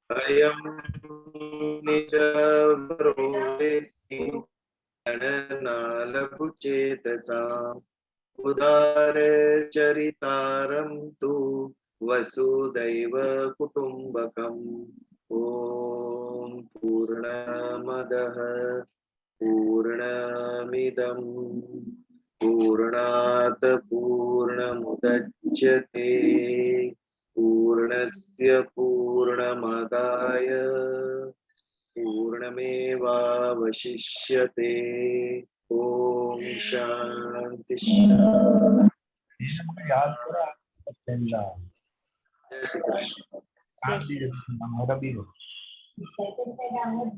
अयं निजवरो वेत्ति गणनालघुचेतसाम् उदारचरितारं तु वसुदैव कुटुम्बकम्। ॐ पूर्णमदः पूर्णमिदं पूर्णात् पूर्णमुदच्यते पूर्णस्य पूर्णमादाय पूर्णमेवावशिष्यते। ओम शांति शांति। याद करा चंदा जय Shri Krishna.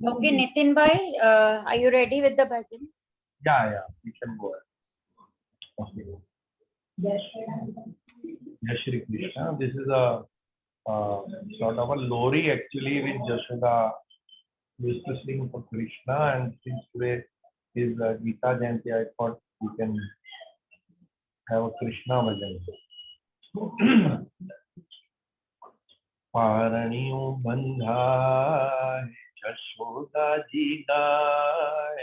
Okay, Nitin bhai, are you ready with the bhajan? Yeah, we can go ahead. Okay. Jai Shri Krishna. This is a sort of a lori actually with Jashoda used to sing for Krishna, and since today is Gita Jayanti, I thought we can have a Krishna bhajan. पारणियों बंधाए जशोदा जी गाय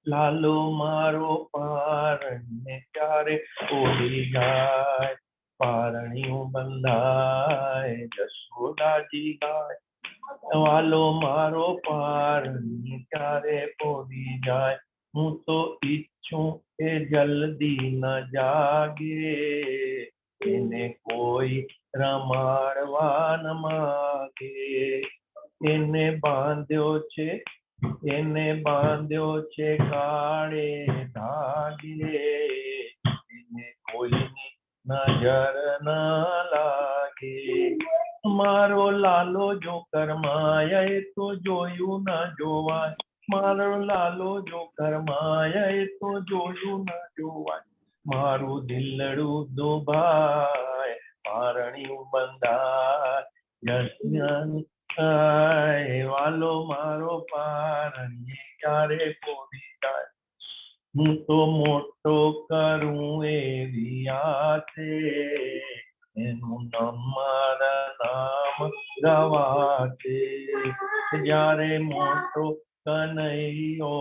लालो मारो पारण्य प्यारे ओढ़ी गाय पारणियों बंधाए जशोदा जी गाय लालो मारो पारण्य प्यारे ओढ़ी जाए हूँ तो इच्छूं के जल्दी न जागे इन्हें कोई रमाड़वा न मागे इन्हें बांध्यो छे काड़े धागे इन्हें कोई नजर न लागे मारो लालो जो करमाया तो जोयू न जोवाय मारो लालो जो करमाया तो जोयू न जोवाय मारू दिलड़ू दुभाय पारणियों बंधाय जस्याय वालो मारो पारण्य क्यारे पोरी जाय हूँ तो मोटो करूँ एवी आसे एनु नमारा नाम गवाते जारे मोटो कन्हैयो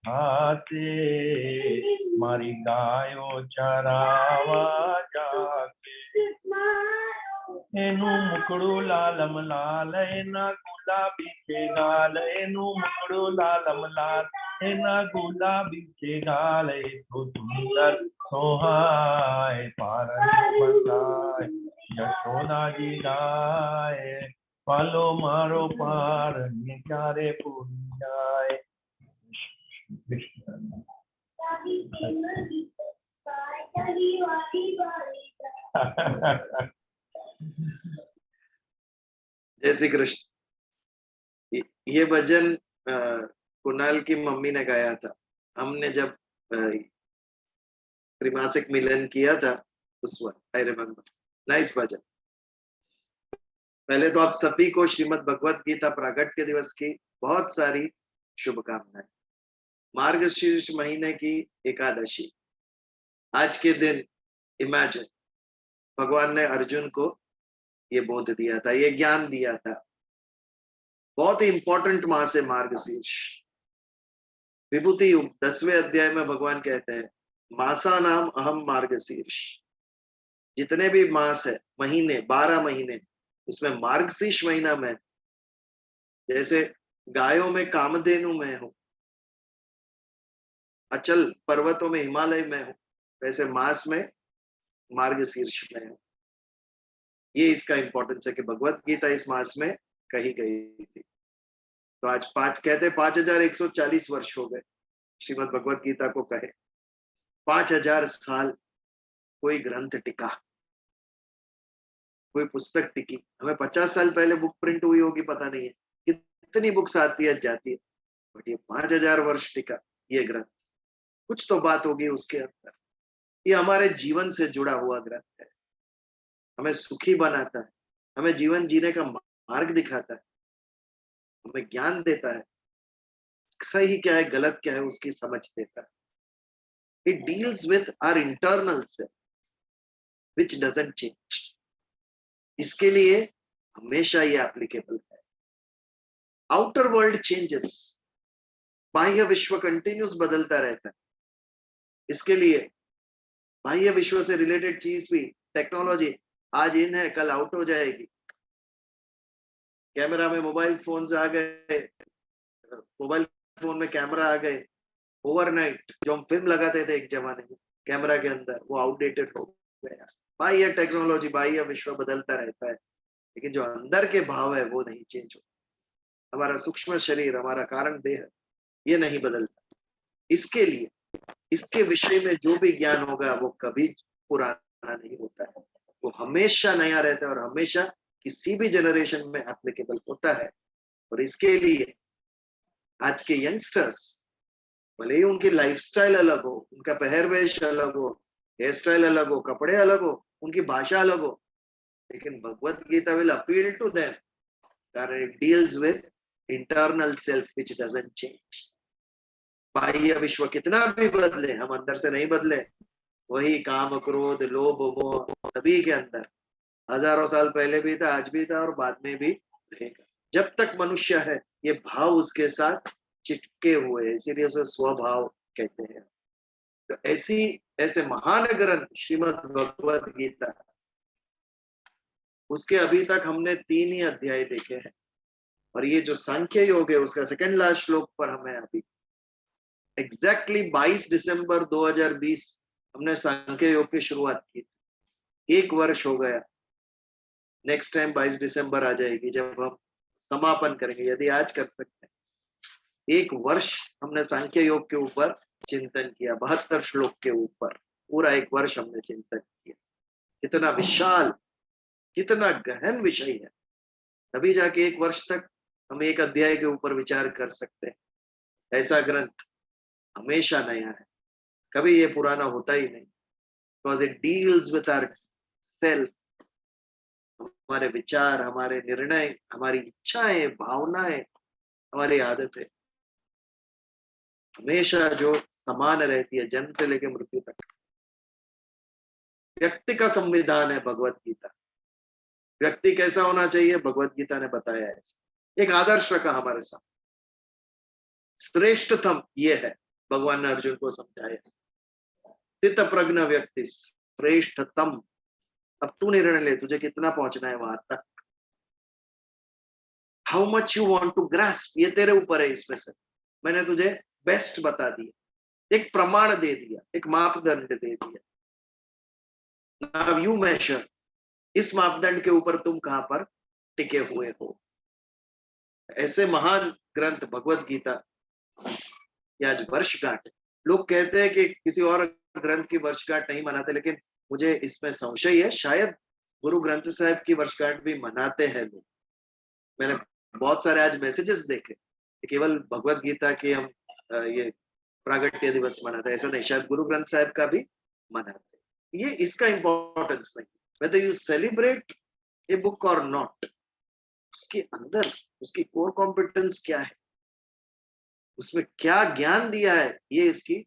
थाते मारी गायो चरावा जाके एनु मुकड़ू लालम लाल एना गुलाबी के गाल एनु मुकड़ू लालम लाल एना गुलाबी के गाल तो सुंदर सोहाय पारणियों बंधाए जशोदा जी गाय पालो मारो पारण्य क्यारे पूरी जाए। जय श्री कृष्ण। ये भजन कुणाल की मम्मी ने गाया था। हमने जब त्रिमासिक मिलन किया था उस वक्त आई रिमेम्बर। नाइस भजन। पहले तो आप सभी को श्रीमद् भगवत गीता प्रागट्य दिवस की बहुत सारी शुभकामनाएं। मार्गशीर्ष महीने की एकादशी आज के दिन इमेजिन भगवान ने अर्जुन को ये बोध दिया था, ये ज्ञान दिया था। बहुत ही इंपॉर्टेंट मास है मार्गशीर्ष। विभूति युग 10वें अध्याय में भगवान कहते हैं मासा नाम अहम मार्गशीर्ष। जितने भी मास है महीने 12 महीने उसमें मार्गशीर्ष महीना में जैसे गायों में कामधेनु में हूं, अचल पर्वतों में हिमालय में हूं, वैसे मास में मार्गशीर्ष में हूं। ये इसका इंपॉर्टेंस है कि भगवत गीता इस मास में कही गई थी। तो आज 5140 वर्ष हो गए श्रीमद् भगवत गीता को कहे। 5000 साल कोई ग्रंथ टिका, कोई पुस्तक टिकी। हमें 50 साल पहले बुक प्रिंट हुई होगी पता नहीं है, कितनी बुक्स आती है जाती है, बट ये 5000 वर्ष टिका ये ग्रंथ। कुछ तो बात होगी उसके अंदर। ये हमारे जीवन से जुड़ा हुआ ग्रंथ है। हमें सुखी बनाता है, हमें जीवन जीने का मार्ग दिखाता है, हमें ज्ञान देता है, सही क्या है गलत क्या है उसकी समझ देता है। It deals with our internal self, which doesn't change. इसके लिए हमेशा ये एप्लीकेबल है। आउटर वर्ल्ड चेंजेस, बाह्य विश्व कंटिन्यूस बदलता रहता है। इसके लिए बाह्य विश्व से रिलेटेड चीज भी, टेक्नोलॉजी आज इन है कल आउट हो जाएगी। कैमरा में मोबाइल फोन आ गए, मोबाइल फोन में कैमरा आ गए, ओवरनाइट जो हम फिल्म लगाते थे एक जमाने में कैमरा के अंदर, वो आउटडेटेड हो गया। बाह्य टेक्नोलॉजी, बाह्य विश्व बदलता रहता है, लेकिन जो अंदर के भाव है वो नहीं चेंज होता। हमारा सूक्ष्म शरीर, हमारा कारण देह, ये नहीं बदलता। इसके लिए इसके विषय में जो भी ज्ञान होगा वो कभी पुराना नहीं होता है, वो हमेशा नया रहता है और हमेशा किसी भी जनरेशन में एप्लीकेबल होता है। और इसके लिए आज के यंगस्टर्स, भले ही उनकी लाइफस्टाइल अलग हो, उनका पहरवेश अलग हो, हेयर स्टाइल अलग हो, कपड़े अलग हो, उनकी भाषा अलग हो, लेकिन Bhagavad Gita will appeal to them कारण it deals with internal self which doesn't change. बाह्य विश्व कितना भी बदले, हम अंदर से नहीं बदले। वही काम, क्रोध, लोभ, मोह सभी के अंदर हजारों साल पहले भी था, आज भी था और बाद में भी रहेगा। जब तक मनुष्य है ये भाव उसके साथ चिपके हुए, इसीलिए उसे स्वभाव कहते हैं। तो ऐसे महान ग्रंथ श्रीमद् भगवत गीता, उसके अभी तक हमने 3 ही अध्याय देखे हैं, और ये जो सांख्य योग है उसका सेकंड लास्ट श्लोक पर हमें अभी एग्जैक्टली 22 दिसंबर 2020 हमने सांख्य योग की शुरुआत की। 1 वर्ष हो गया। नेक्स्ट टाइम 22 दिसंबर आ जाएगी जब हम समापन करेंगे, यदि आज कर सकते हैं। 1 वर्ष हमने सांख्य योग के ऊपर चिंतन किया, 72 श्लोक के ऊपर पूरा 1 वर्ष हमने चिंतन किया। कितना विशाल, कितना गहन विषय है, तभी जाके 1 वर्ष तक हम एक अध्याय के ऊपर विचार कर सकते हैं। ऐसा ग्रंथ हमेशा नया है, कभी ये पुराना होता ही नहीं, because it deals with our self, हमारे विचार, हमारे निर्णय, हमारी इच्छाएं, भावनाएं, हमारी आदतें हमेशा जो समान रहती है जन्म से लेकर मृत्यु तक। व्यक्ति का संविधान है भगवत गीता। व्यक्ति कैसा होना चाहिए भगवत गीता ने बताया है। एक आदर्श रखा हमारे साथ, श्रेष्ठतम ये है, भगवान ने अर्जुन को समझाया। स्थित प्रज्ञ व्यक्ति श्रेष्ठतम। अब तू निर्णय ले, तुझे कितना पहुंचना है वहां तक। How much you want to grasp, ये तेरे ऊपर है। इसमें से मैंने तुझे बेस्ट बता दिया, एक प्रमाण दे दिया, एक मापदंड दे दिया। नाउ यू मेजर, इस मापदंड के ऊपर तुम कहां पर टिके हुए हो। ऐसे महान ग्रंथ भगवत गीता की आज वर्षगांठ। लोग कहते हैं कि किसी और ग्रंथ की वर्षगांठ नहीं मनाते, लेकिन मुझे इसमें संशय है, शायद गुरु ग्रंथ साहिब की वर्षगांठ भी मनाते हैं लोग। मैंने बहुत सारे आज मैसेजेस देखे कि केवल भगवत गीता के हम ये प्रागट्य दिवस मनाते हैं, ऐसा नहीं, शायद गुरु ग्रंथ साहिब का भी मनाते हैं। ये इसका इंपॉर्टेंस नहीं, whether you celebrate a book or not, उसके अंदर उसकी कोर कॉम्पिटेंस क्या है, उसमें क्या ज्ञान दिया है, ये इसकी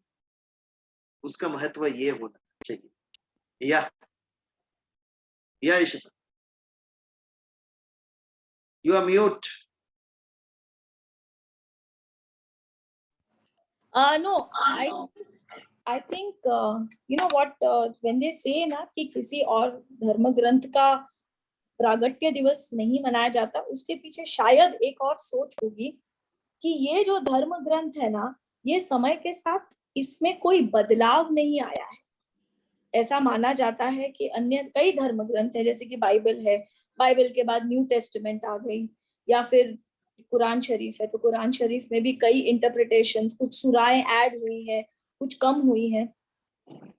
उसका महत्व ये होना चाहिए। या Ishita, you are mute. No, I think you know what, when they say ना कि किसी और धर्म ग्रंथ का प्रागट्य दिवस नहीं मनाया जाता, उसके पीछे शायद एक और सोच होगी कि ये जो धर्म ग्रंथ है ना, ये समय के साथ इसमें कोई बदलाव नहीं आया है। ऐसा माना जाता है कि अन्य कई धर्म ग्रंथ है, जैसे कि बाइबल है, बाइबल के बाद न्यू टेस्टमेंट आ गई, या फिर कुरान शरीफ है, तो कुरान शरीफ में भी कई इंटरप्रिटेशंस, कुछ सुराएं ऐड हुई है, कुछ कम हुई है।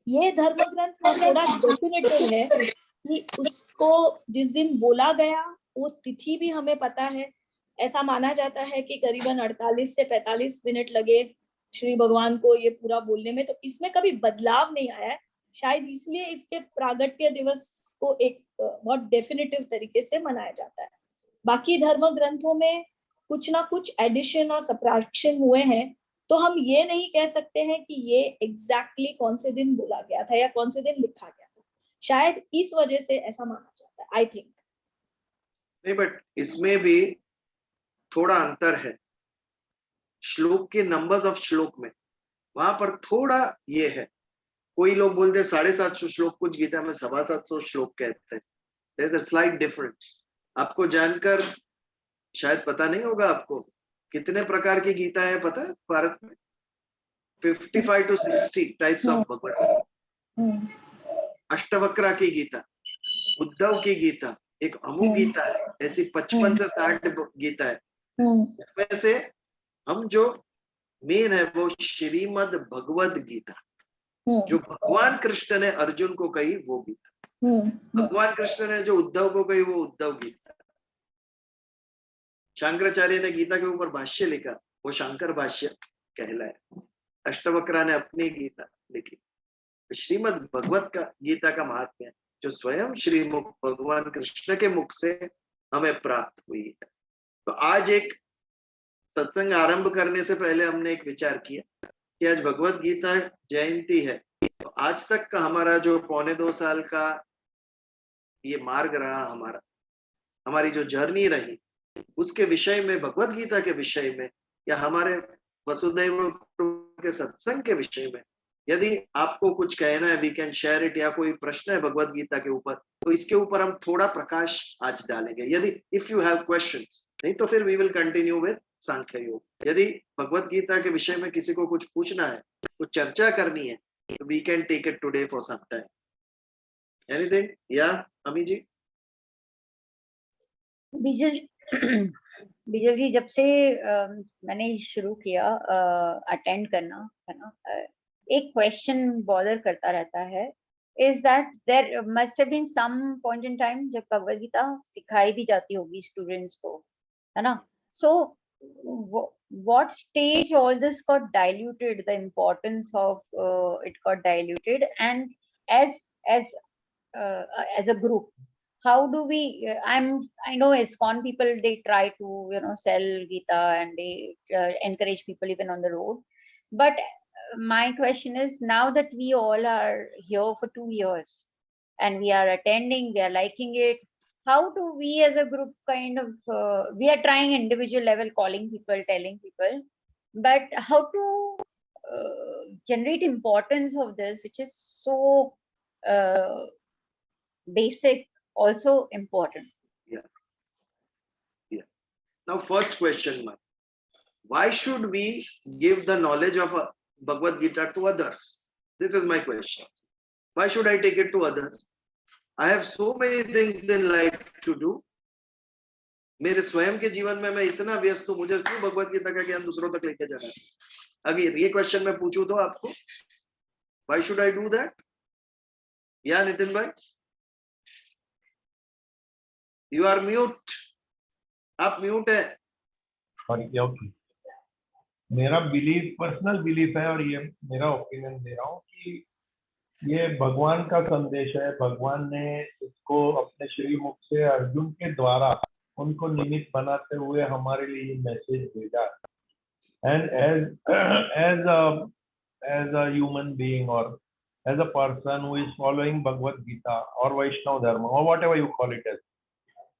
ये धर्म ग्रंथ थोड़ा डेफिनेटिव है कि उसको जिस दिन बोला गया वो तिथि भी हमें पता है। ऐसा माना जाता है कि करीबन 48 से 45 मिनट लगे श्री भगवान को ये पूरा बोलने में, तो इसमें कभी बदलाव नहीं आया है। शायद इसलिए इसके प्रागट्य दिवस को एक बहुत डेफिनेटिव तरीके से मनाया जाता है। बाकी धर्म ग्रंथों में कुछ ना कुछ एडिशन और सब्ट्रैक्शन हुए हैं, तो हम ये नहीं कह सकते हैं कि ये एग्जैक्टली कौन से दिन बोला गया था या कौन से दिन लिखा गया था। शायद इस वजह से ऐसा माना जाता है, आई थिंक। नहीं, बट इसमें भी थोड़ा अंतर है श्लोक के नंबर्स ऑफ श्लोक में, वहां पर थोड़ा ये है। कोई लोग बोलते 750 श्लोक, कुछ गीता में 725 श्लोक कहते हैं। There is a slight difference. आपको जानकर शायद पता नहीं होगा, आपको कितने प्रकार की गीता है पता है भारत में? 55 to 60 टाइप्स ऑफ भगवत। अष्टवक्रा की गीता, उद्धव की गीता, एक अमु गीता है, ऐसी 55 से 60 गीता है। इसमें से हम जो मेन है वो श्रीमद् भगवद गीता, जो भगवान कृष्ण ने अर्जुन को कही वो गीता। भगवान कृष्ण ने जो उद्धव को कही वो उद्धव गीता। शंकराचार्य ने गीता के ऊपर भाष्य लिखा, वो शंकर भाष्य कहलाया। अष्टवक्रा ने अपनी गीता लिखी। श्रीमद् भगवत का गीता का महात्म्य जो स्वयं श्रीमुख भगवान कृष्ण के मुख से हमें प्राप्त हुई है। तो आज एक सत्संग आरंभ करने से पहले हमने एक विचार किया कि आज भगवत गीता जयंती है, तो आज तक का हमारा जो 1.25 साल का ये मार्ग रहा, हमारी जो जर्नी रही, उसके विषय में, भगवत गीता के विषय में, या हमारे वसुदैव के सत्संग के विषय में यदि आपको कुछ कहना है, वी कैन शेयर इट, या कोई प्रश्न है भगवत गीता के ऊपर, तो इसके ऊपर हम थोड़ा प्रकाश आज डालेंगे। यदि इफ यू हैव क्वेश्चंस, नहीं तो फिर वी विल कंटिन्यू विद सांख्य योग। यदि भगवत गीता के विषय में किसी को कुछ पूछना है, कुछ चर्चा करनी है, तो we can take it today for some time. Anything? या अमी जी? बीजल जी, जब से मैंने शुरू किया अटेंड करना, है ना, एक क्वेश्चन बॉदर करता रहता है, is that there must have been some point in time जब भगवद गीता सिखाई भी जाती होगी स्टूडेंट्स को, है ना, सो what stage all this got diluted, the importance of it got diluted, and as a group, how do we I know ISKCON people, they try to, you know, sell Gita and they encourage people even on the road, but my question is, now that we all are here for 2 years and we are attending, we are liking it, how do we as a group kind of we are trying individual level, calling people, telling people, but how to generate importance of this, which is so basic, also important. Yeah. Now, first question, why should we give the knowledge of Bhagavad Gita to others? This is my question. Why should I take it to others? I have so many things in life to do. मेरे स्वयं के जीवन में मैं इतना व्यस्त हूँ, मुझे क्यों भगवत गीता का ज्ञान दूसरों तक लेके जाना है? अगर ये क्वेश्चन मैं पूछूं तो आपको, why should I do that? या नितिन भाई? You are mute. आप म्यूट है। मेरा बिलीफ, पर्सनल बिलीफ है, और ये मेरा ओपिनियन दे रहा हूँ कि ये भगवान का संदेश है। भगवान ने इसको अपने श्री मुख से अर्जुन के द्वारा उनको निमित्त बनाते हुए हमारे लिए मैसेज भेजा। And as a human being और as a person who is following Bhagavad Gita और वैष्णव धर्म और whatever you call it as,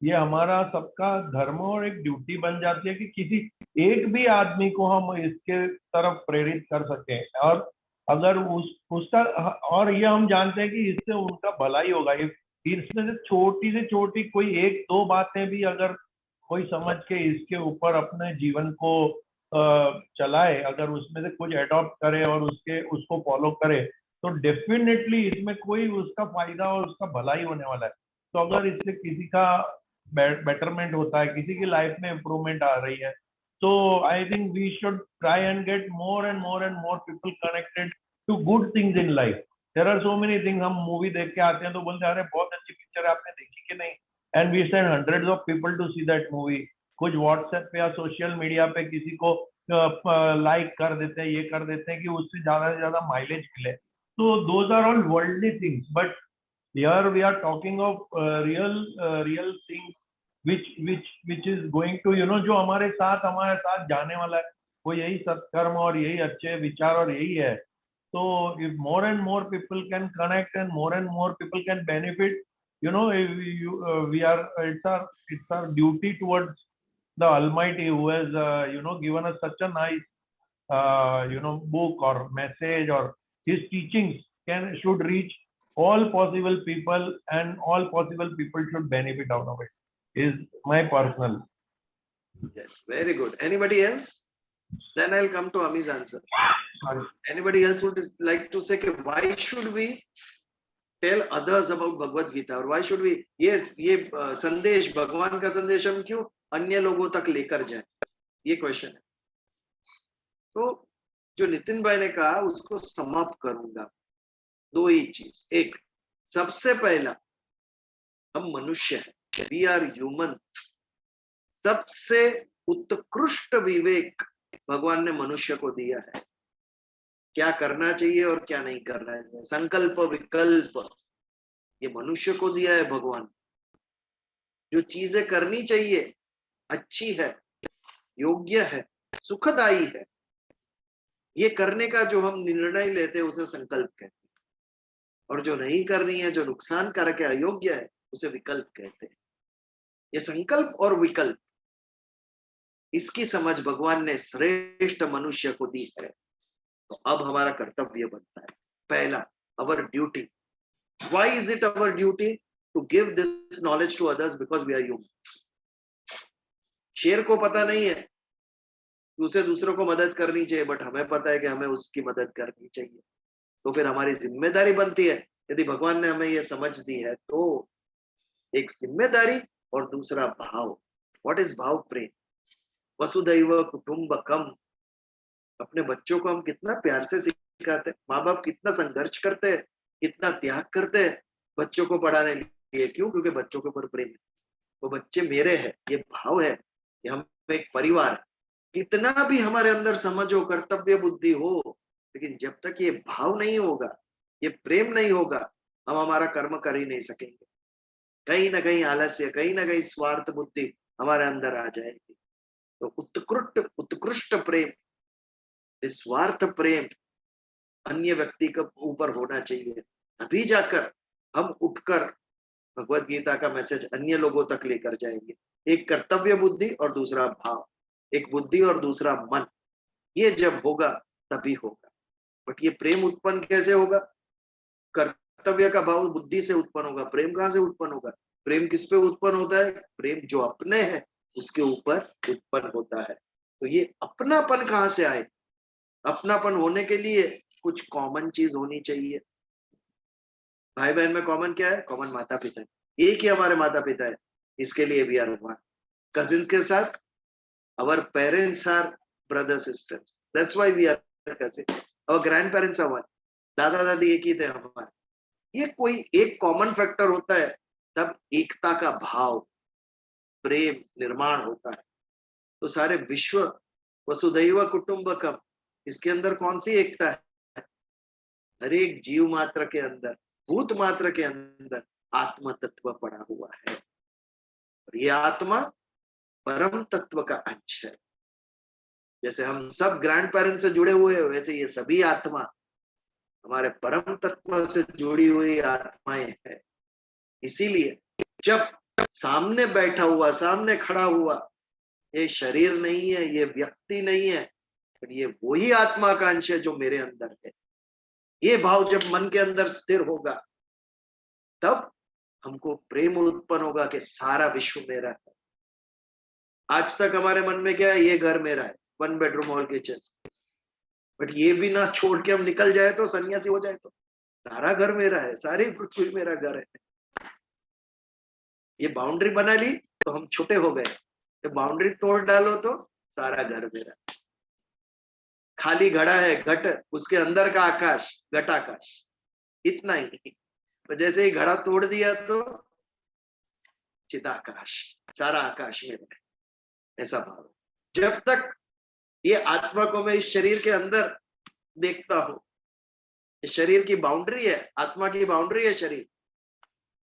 ये हमारा सबका धर्म और एक ड्यूटी बन जाती है कि किसी एक भी आदमी को हम इसके तरफ प्रेरित कर सकें, और अगर उसका, और ये हम जानते हैं कि इससे उनका भलाई होगा। इसमें से छोटी कोई 1-2 बातें भी अगर कोई समझ के इसके ऊपर अपने जीवन को चलाए, अगर उसमें से कुछ एडॉप्ट करे और उसको फॉलो करे, तो डेफिनेटली इसमें कोई उसका फायदा और उसका भलाई होने वाला है। तो अगर इससे किसी का बेटरमेंट होता है, किसी की लाइफ में इम्प्रूवमेंट आ रही है, तो I think we should try and get more and more people connected to good things in life. There are so many things. हम मूवी देख के आते हैं तो बोलते हैं अरे बहुत अच्छी पिक्चर है, आपने देखी कि नहीं, and we send hundreds of people to see that movie. कुछ व्हाट्सएप पे या सोशल मीडिया पे किसी को लाइक कर देते हैं, ये कर देते हैं कि उससे ज्यादा से ज्यादा माइलेज मिले। तो those are all worldly things, but here we are talking of real things which is going to, you know, जो हमारे साथ जाने वाला है, वो यही सत्कर्म और यही अच्छे विचार और यही है। तो if more and more people can connect and more and more people can benefit, you know, we are it's our duty towards the Almighty, who has given us such a nice book or message, or his teachings should reach all possible people, and all possible people should benefit out of it, is my personal. Yes, very good. Anybody else? Then I'll come to Ami's answer. Sorry. Anybody else would like to say, why should we tell others about Bhagavad Gita, और why should we ये संदेश, भगवान का संदेश हम क्यों अन्य लोगों तक लेकर जाए? ये क्वेश्चन है. तो जो नितिन भाई ने कहा उसको समाप्त करूंगा. दो ही चीज. एक, सबसे पहला, हम मनुष्य हैं, वी आर ह्यूमन. सबसे उत्कृष्ट विवेक भगवान ने मनुष्य को दिया है. क्या करना चाहिए और क्या नहीं करना चाहिए, संकल्प विकल्प, ये मनुष्य को दिया है भगवान. जो चीजें करनी चाहिए, अच्छी है, योग्य है, सुखदायी है, ये करने का जो हम निर्णय लेते हैं उसे संकल्प कहते हैं. और जो नहीं करनी है, जो नुकसानकारक है, अयोग्य है, उसे विकल्प कहते हैं. ये संकल्प और विकल्प, इसकी समझ भगवान ने श्रेष्ठ मनुष्य को दी है. तो अब हमारा कर्तव्य बनता है. पहला, अवर duty. Why is it our duty to give this knowledge to others? Because we are humans. शेर को पता नहीं है उसे दूसरों को मदद करनी चाहिए, बट हमें पता है कि हमें उसकी मदद करनी चाहिए. तो फिर हमारी जिम्मेदारी बनती है, यदि भगवान ने हमें ये समझ दी है, तो एक जिम्मेदारी और दूसरा भाव. व्हाट इज भाव? प्रेम. वसुधैव कुटुंबकम. अपने बच्चों को हम कितना प्यार से सिखाते हैं. माँ बाप कितना संघर्ष करते हैं, कितना त्याग करते हैं बच्चों को पढ़ाने लिए. क्यों? क्योंकि बच्चों के ऊपर प्रेम है. वो बच्चे मेरे हैं, ये भाव है कि हम एक परिवार. कितना भी हमारे अंदर समझ हो, कर्तव्य बुद्धि हो, लेकिन जब तक ये भाव नहीं होगा, ये प्रेम नहीं होगा, हम हमारा कर्म कर ही नहीं सकेंगे. कहीं ना कहीं आलस्य, कहीं ना कहीं स्वार्थ बुद्धि हमारे अंदर आ जाएगी. तो उत्कृष्ट प्रेम, निस्वार्थ प्रेम अन्य व्यक्ति के ऊपर होना चाहिए. अभी जाकर हम उठकर भगवत गीता का मैसेज अन्य लोगों तक लेकर जाएंगे. एक कर्तव्य बुद्धि और दूसरा भाव, एक बुद्धि और दूसरा मन, ये जब होगा तभी होगा. बट ये प्रेम उत्पन्न कैसे होगा? कर्तव्य का भाव बुद्धि से उत्पन्न होगा. प्रेम कहाँ से उत्पन्न होगा? प्रेम किस पे उत्पन्न होता है? प्रेम जो अपने है उसके ऊपर उत्पन्न होता है. तो ये अपनापन कहाँ से आए? अपनापन होने के लिए कुछ कॉमन चीज होनी चाहिए. भाई बहन में कॉमन क्या है? कॉमन माता पिता है. एक ही हमारे माता पिता है, इसके लिए भी आर वन. कजिन के साथ our parents are brother sisters, that's why we are cousins. our grandparents are one, दादा दादी एक ही थे हमारे. ये कोई एक कॉमन फैक्टर होता है, तब एकता का भाव, प्रेम निर्माण होता है. तो सारे विश्व, वसुधैव कुटुंबकम, इसके अंदर कौन सी एकता है? हर एक जीव मात्र के अंदर, भूत मात्र के अंदर आत्मा तत्व पड़ा हुआ है. और ये आत्मा परम तत्व का अंश है. जैसे हम सब ग्रैंड पेरेंट्स से जुड़े हुए हैं, वैसे ये सभी आत्मा हमारे परम तत्व से जुड़ी हुई आत्माएं हैं. इसीलिए जब सामने बैठा हुआ, सामने खड़ा हुआ, ये शरीर नहीं है, ये व्यक्ति नहीं है, पर ये वही आत्मा का अंश है जो मेरे अंदर है. ये भाव जब मन के अंदर स्थिर होगा, तब हमको प्रेम उत्पन्न होगा कि सारा विश्व मेरा है. आज तक हमारे मन में क्या है? ये घर मेरा है, 1 बेडरूम हॉल किचन. बट ये भी ना छोड़ के हम निकल जाए तो, सन्यासी हो जाए तो, सारा घर मेरा है, सारी पृथ्वी मेरा घर है. ये बाउंड्री बना ली तो हम छोटे हो गए. तो बाउंड्री तोड़ डालो तो सारा घर मेरा. खाली घड़ा है, घट, उसके अंदर का आकाश, घटाकाश, इतना ही. तो जैसे ही घड़ा तोड़ दिया तो चिदाकाश, सारा आकाश मेरा है. ऐसा भाव. जब तक ये आत्मा को मैं इस शरीर के अंदर देखता हूं, शरीर की बाउंड्री है, आत्मा की बाउंड्री है शरीर,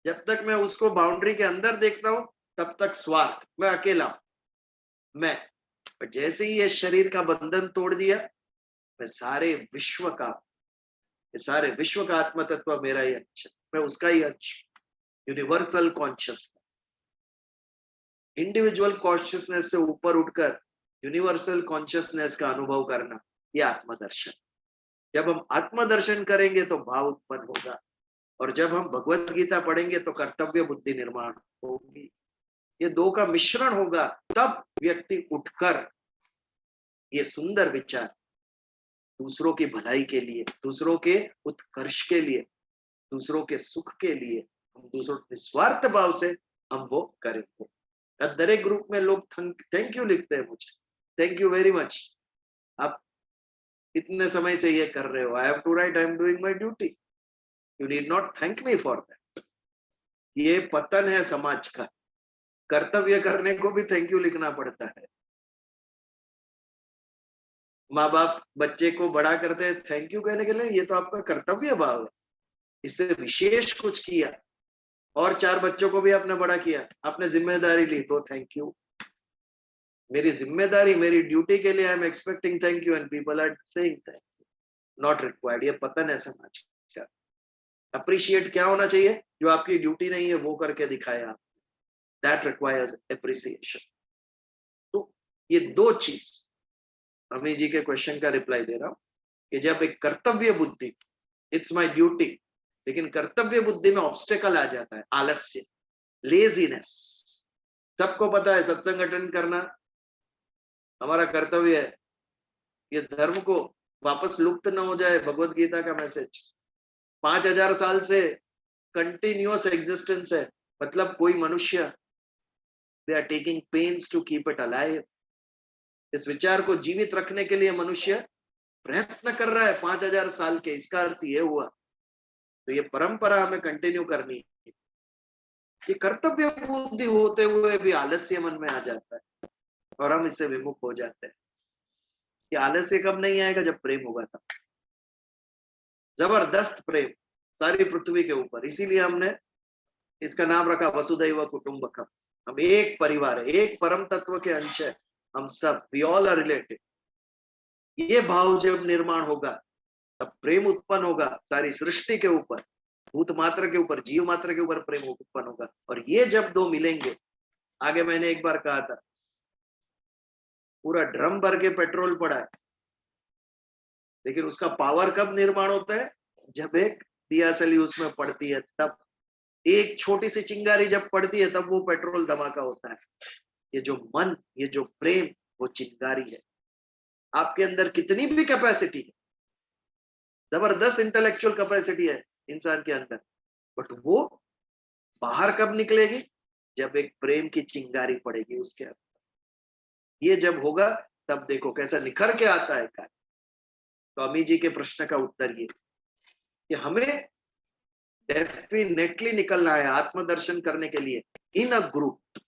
जब तक मैं उसको बाउंड्री के अंदर देखता हूं, तब तक स्वार्थ, मैं अकेला हूं, मैं. पर जैसे ही ये शरीर का बंधन तोड़ दिया, मैं सारे विश्व का आत्मा तत्व मेरा ही अंश, मैं उसका ही अंश. यूनिवर्सल कॉन्शियसनेस, इंडिविजुअल कॉन्शियसनेस से ऊपर उठकर यूनिवर्सल कॉन्शियसनेस का अनुभव करना, ये आत्मदर्शन। जब हम आत्मदर्शन करेंगे तो भाव उत्पन्न होगा, और जब हम भगवत गीता पढ़ेंगे तो कर्तव्य बुद्धि निर्माण होगी। ये दो का मिश्रण होगा, तब व्यक्ति उठकर ये सुंदर विचार दूसरों की भलाई के लिए, दूसरों के उत्कर्ष के लिए, दूसरों के सुख के लिए, हम दूसरों निस्वार्थ भाव से हम वो करेंगे। दरेक ग्रुप में लोग थैंक यू लिखते हैं मुझे, थैंक यू वेरी मच, आप इतने समय से ये कर रहे हो। I have to right, I am doing my duty, you need not thank me for that. ये पतन है समाज का, कर्तव्य करने को भी थैंक यू लिखना पड़ता है। माँ बाप बच्चे को बड़ा करते हैं थैंक यू कहने के लिए, ये तो आपका कर्तव्य भाव है। इससे विशेष कुछ किया और 4 बच्चों को भी आपने बड़ा किया, आपने जिम्मेदारी ली, तो थैंक यू। मेरी जिम्मेदारी, मेरी ड्यूटी के लिए I am expecting thank you and people are saying thank you, not required. ये पतन है समाज का। अप्रिशिएट क्या होना चाहिए? जो आपकी ड्यूटी नहीं है वो करके दिखाए आप, दैट रिक्वायर्स एप्रिसिएशन। तो ये दो चीज अमी जी के क्वेश्चन का रिप्लाई दे रहा हूं कि जब एक कर्तव्य बुद्धि, इट्स माय ड्यूटी, लेकिन कर्तव्य बुद्धि में ऑब्स्टेकल आ जाता है, आलस्य, लेजीनेस। सबको पता है सत्संग अटेंड करना हमारा कर्तव्य है, ये धर्म को वापस लुप्त न हो जाए, भगवत गीता का मैसेज 5000 साल से कंटिन्यूअस एग्जिस्टेंस है, मतलब कोई मनुष्य, they are taking pains to keep it alive. इस विचार को जीवित रखने के लिए मनुष्य प्रयत्न कर रहा है 5000 साल के, इसका अर्थ ये हुआ। तो ये परंपरा हमें कंटिन्यू करनी है। ये कर्तव्य बुद्धि होते हुए भी आलस्य मन में आ जाता है और हम इससे विमुख हो जाते हैं। ये आलस्य कब नहीं आएगा? जब प्रेम होगा तब। जबरदस्त प्रेम सारी पृथ्वी के ऊपर, इसीलिए हमने इसका नाम रखा वसुदैव कुटुंबकम। हम एक परिवार है, एक परम तत्व के अंश है हम सब, वी ऑल आर रिलेटेड। ये भाव जब निर्माण होगा तब प्रेम उत्पन्न होगा सारी सृष्टि के ऊपर, भूत मात्र के ऊपर, जीव मात्र के ऊपर प्रेम उत्पन्न होगा। और ये जब दो मिलेंगे, आगे मैंने एक बार कहा था, पूरा ड्रम भर के पेट्रोल पड़ा है, लेकिन उसका पावर कब निर्माण होता है? जब एक दियासली उसमें पड़ती है, तब एक छोटी सी चिंगारी जब पड़ती है तब वो पेट्रोल धमाका होता है। ये जो मन, ये जो प्रेम, वो चिंगारी है। आपके अंदर कितनी भी कैपेसिटी है, जबरदस्त इंटेलेक्चुअल कैपेसिटी है इंसान के अंदर, बट वो बाहर कब निकलेगी? जब एक प्रेम की चिंगारी पड़ेगी उसके अंदर। ये जब होगा तब देखो कैसा निखर के आता है कार्य। तो अमी जी के प्रश्न का उत्तर ये कि हमें डेफिनेटली निकलना है आत्मदर्शन करने के लिए इन अ ग्रुप।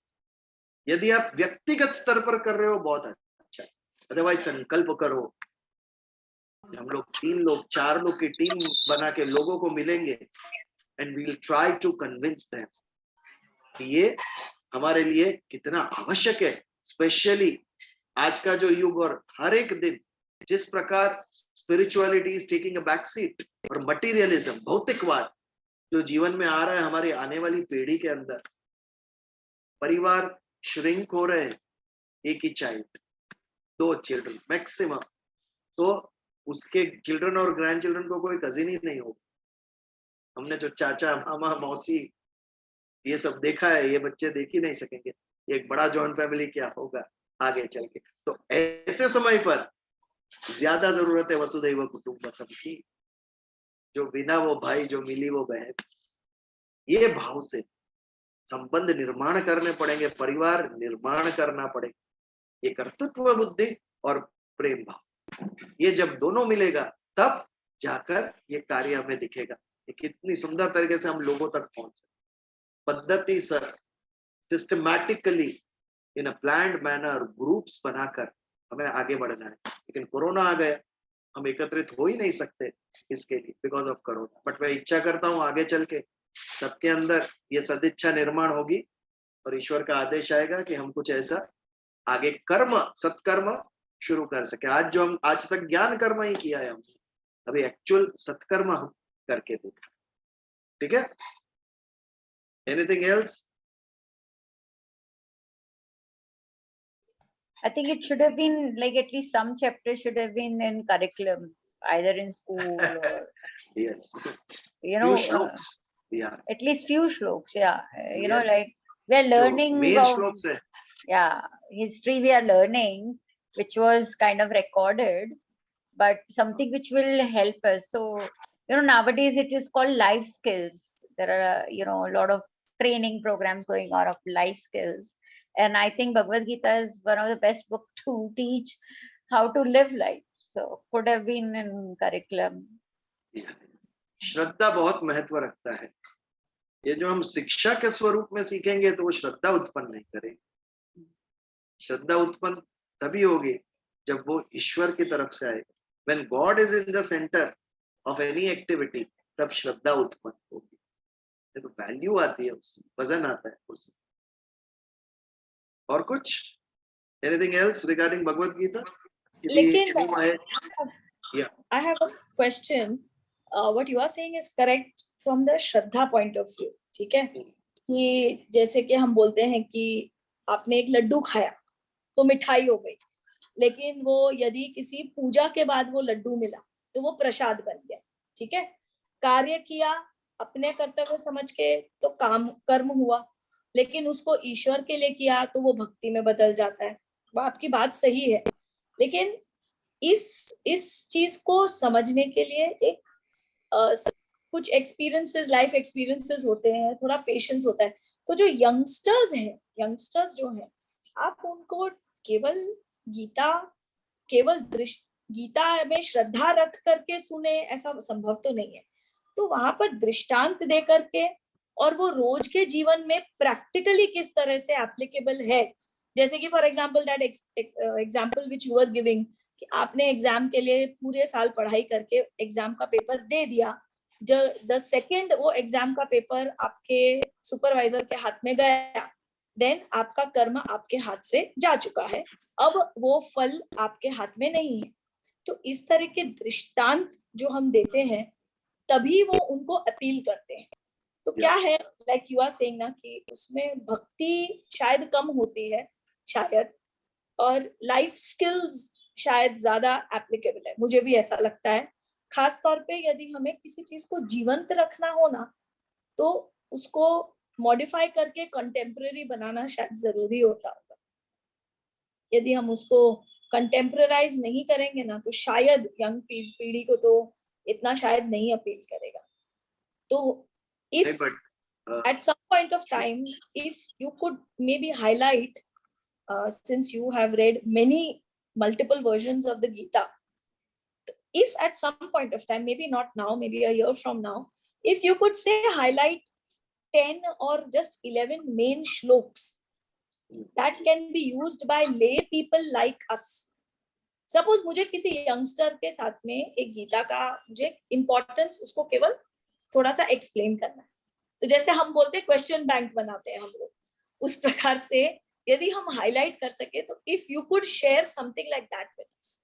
यदि आप व्यक्तिगत स्तर पर कर रहे हो बहुत अच्छा है, अदरवाइज संकल्प करो। हम लोग 3 लोग 4 लोग की टीम बना के लोगों को मिलेंगे and we will try to convince them कि ये हमारे लिए कितना आवश्यक है। स्पेशली आज का जो युग और हर एक दिन जिस प्रकार spirituality is taking a back seat, और मटीरियलिज्म, भौतिकवाद जो जीवन में आ रहा है हमारी आने वाली पीढ़ी के अंदर, परिवार श्रिंक हो रहे हैं, एक ही चाइल्ड, 2 चिल्ड्रन मैक्सिमम, तो उसके चिल्ड्रन और ग्रैंड चिल्ड्रन को कोई कजिन ही नहीं होगा। हमने जो चाचा, मामा, मौसी ये सब देखा है, ये बच्चे देख ही नहीं सकेंगे। ये एक बड़ा जॉइंट फैमिली क्या होगा आगे चल के। तो ऐसे समय पर ज्यादा जरूरत है वसुदैव कुटुंबकम की, जो बिना वो भाई, जो मिली वो बहन। ये भाव से संबंध निर्माण करने पड़ेंगे, परिवार निर्माण करना पड़ेगा। ये कर्तृत्व बुद्धि और प्रेम भाव, ये जब दोनों मिलेगा तब जाकर ये कार्य हमें दिखेगा कि कितनी सुंदर तरीके से हम लोगों तक पहुंच सकते, पद्धति सर, सिस्टमैटिकली, इन अ प्लान्ड मैनर, ग्रुप्स बनाकर हमें आगे बढ़ना है। लेकिन कोरोना आ गया, हम एकत्रित हो ही नहीं सकते इसके लिए, बिकॉज ऑफ कोरोना। बट मैं इच्छा करता हूँ आगे चल के सबके अंदर ये सदिच्छा निर्माण होगी और ईश्वर का आदेश आएगा कि हम कुछ ऐसा आगे कर्म, सत्कर्म शुरू कर सके। आज जो हम आज तक ज्ञान कर्म ही किया है हमने, अभी एक्चुअल सत्कर्म हम करके देखा। ठीक है? Anything else? I think it should have been like at least some chapters should have been in curriculum, either in school or Yes. you Few know, shloks. Yeah. at least few shloks. Yeah, you know, Yes. like we are जो learning main of shloks है. history. We are learning, which was kind of recorded, but something which will help us. So you know, nowadays it is called life skills. There are you know a lot of training programs going on of life skills. And I think Bhagavad Gita is one of the best book to teach how to live life. So could have been in curriculum. श्रद्धा बहुत महत्व रखता है. ये जो हम शिक्षा के स्वरूप में सीखेंगे तो वो श्रद्धा उत्पन्न नहीं करेगी. श्रद्धा उत्पन्न तभी होगी जब वो ईश्वर की तरफ से आए. When God is in the center of any activity, तब श्रद्धा उत्पन्न होगी. तो वैल्यू आती है उससे, वजन आता है उससे. और कुछ? Anything else regarding Bhagavad Gita? लेकिन I have a question. What you are saying is correct from the Shraddha point of view. ठीक है कि जैसे कि हम बोलते हैं कि आपने एक लड्डू खाया तो मिठाई हो गई, लेकिन वो यदि किसी पूजा के बाद वो लड्डू मिला तो वो प्रसाद बन गया. ठीक है, कार्य किया अपने कर्तव्य समझ के तो काम कर्म हुआ, लेकिन उसको ईश्वर के लिए किया तो वो भक्ति में बदल जाता है. वो आपकी बात सही है, लेकिन इस चीज को समझने के लिए एक कुछ एक्सपीरियंसेस, लाइफ एक्सपीरियंसेस होते हैं, थोड़ा पेशेंस होता है. तो जो यंगस्टर्स जो हैं, आप उनको केवल गीता में श्रद्धा रख करके सुने, ऐसा संभव तो नहीं है. तो वहां पर दृष्टांत दे करके और वो रोज के जीवन में प्रैक्टिकली किस तरह से एप्लीकेबल है. जैसे कि for example that example which you are giving, कि आपने एग्जाम के लिए पूरे साल पढ़ाई करके एग्जाम का पेपर दे दिया, द सेकंड वो एग्जाम का पेपर आपके सुपरवाइजर के हाथ में गया, देन आपका कर्म आपके हाथ से जा चुका है, अब वो फल आपके हाथ में नहीं है. तो इस तरह के दृष्टांत जो हम देते हैं तभी वो उनको अपील करते हैं. तो क्या है, लाइक यू आर सेइंग ना कि उसमें भक्ति शायद कम होती है शायद, और लाइफ स्किल्स शायद ज्यादा एप्लीकेबल है. मुझे भी ऐसा लगता है, खास तौर पे यदि हमें किसी चीज को जीवंत रखना हो ना, तो उसको मॉडिफाई करके कंटेम्पररी बनाना शायद जरूरी होता होगा. यदि हम उसको कंटेम्परराइज नहीं करेंगे ना, तो शायद यंग पीढ़ी को तो इतना शायद नहीं अपील करेगा. तो if at some point of time, if you could maybe highlight, since you have read multiple versions of the Gita, if at some point of time, maybe not now, maybe a year from now, if you could say highlight 10 or just 11 main shloks that can be used by lay people like us. Suppose मुझे किसी youngster के साथ में एक गीता का मुझे importance उसको केवल थोड़ा सा एक्सप्लेन करना है. तो जैसे हम बोलते हैं क्वेश्चन बैंक बनाते हैं हम लोग, उस प्रकार से यदि हम हाईलाइट कर सके, तो if you could share something like that with us.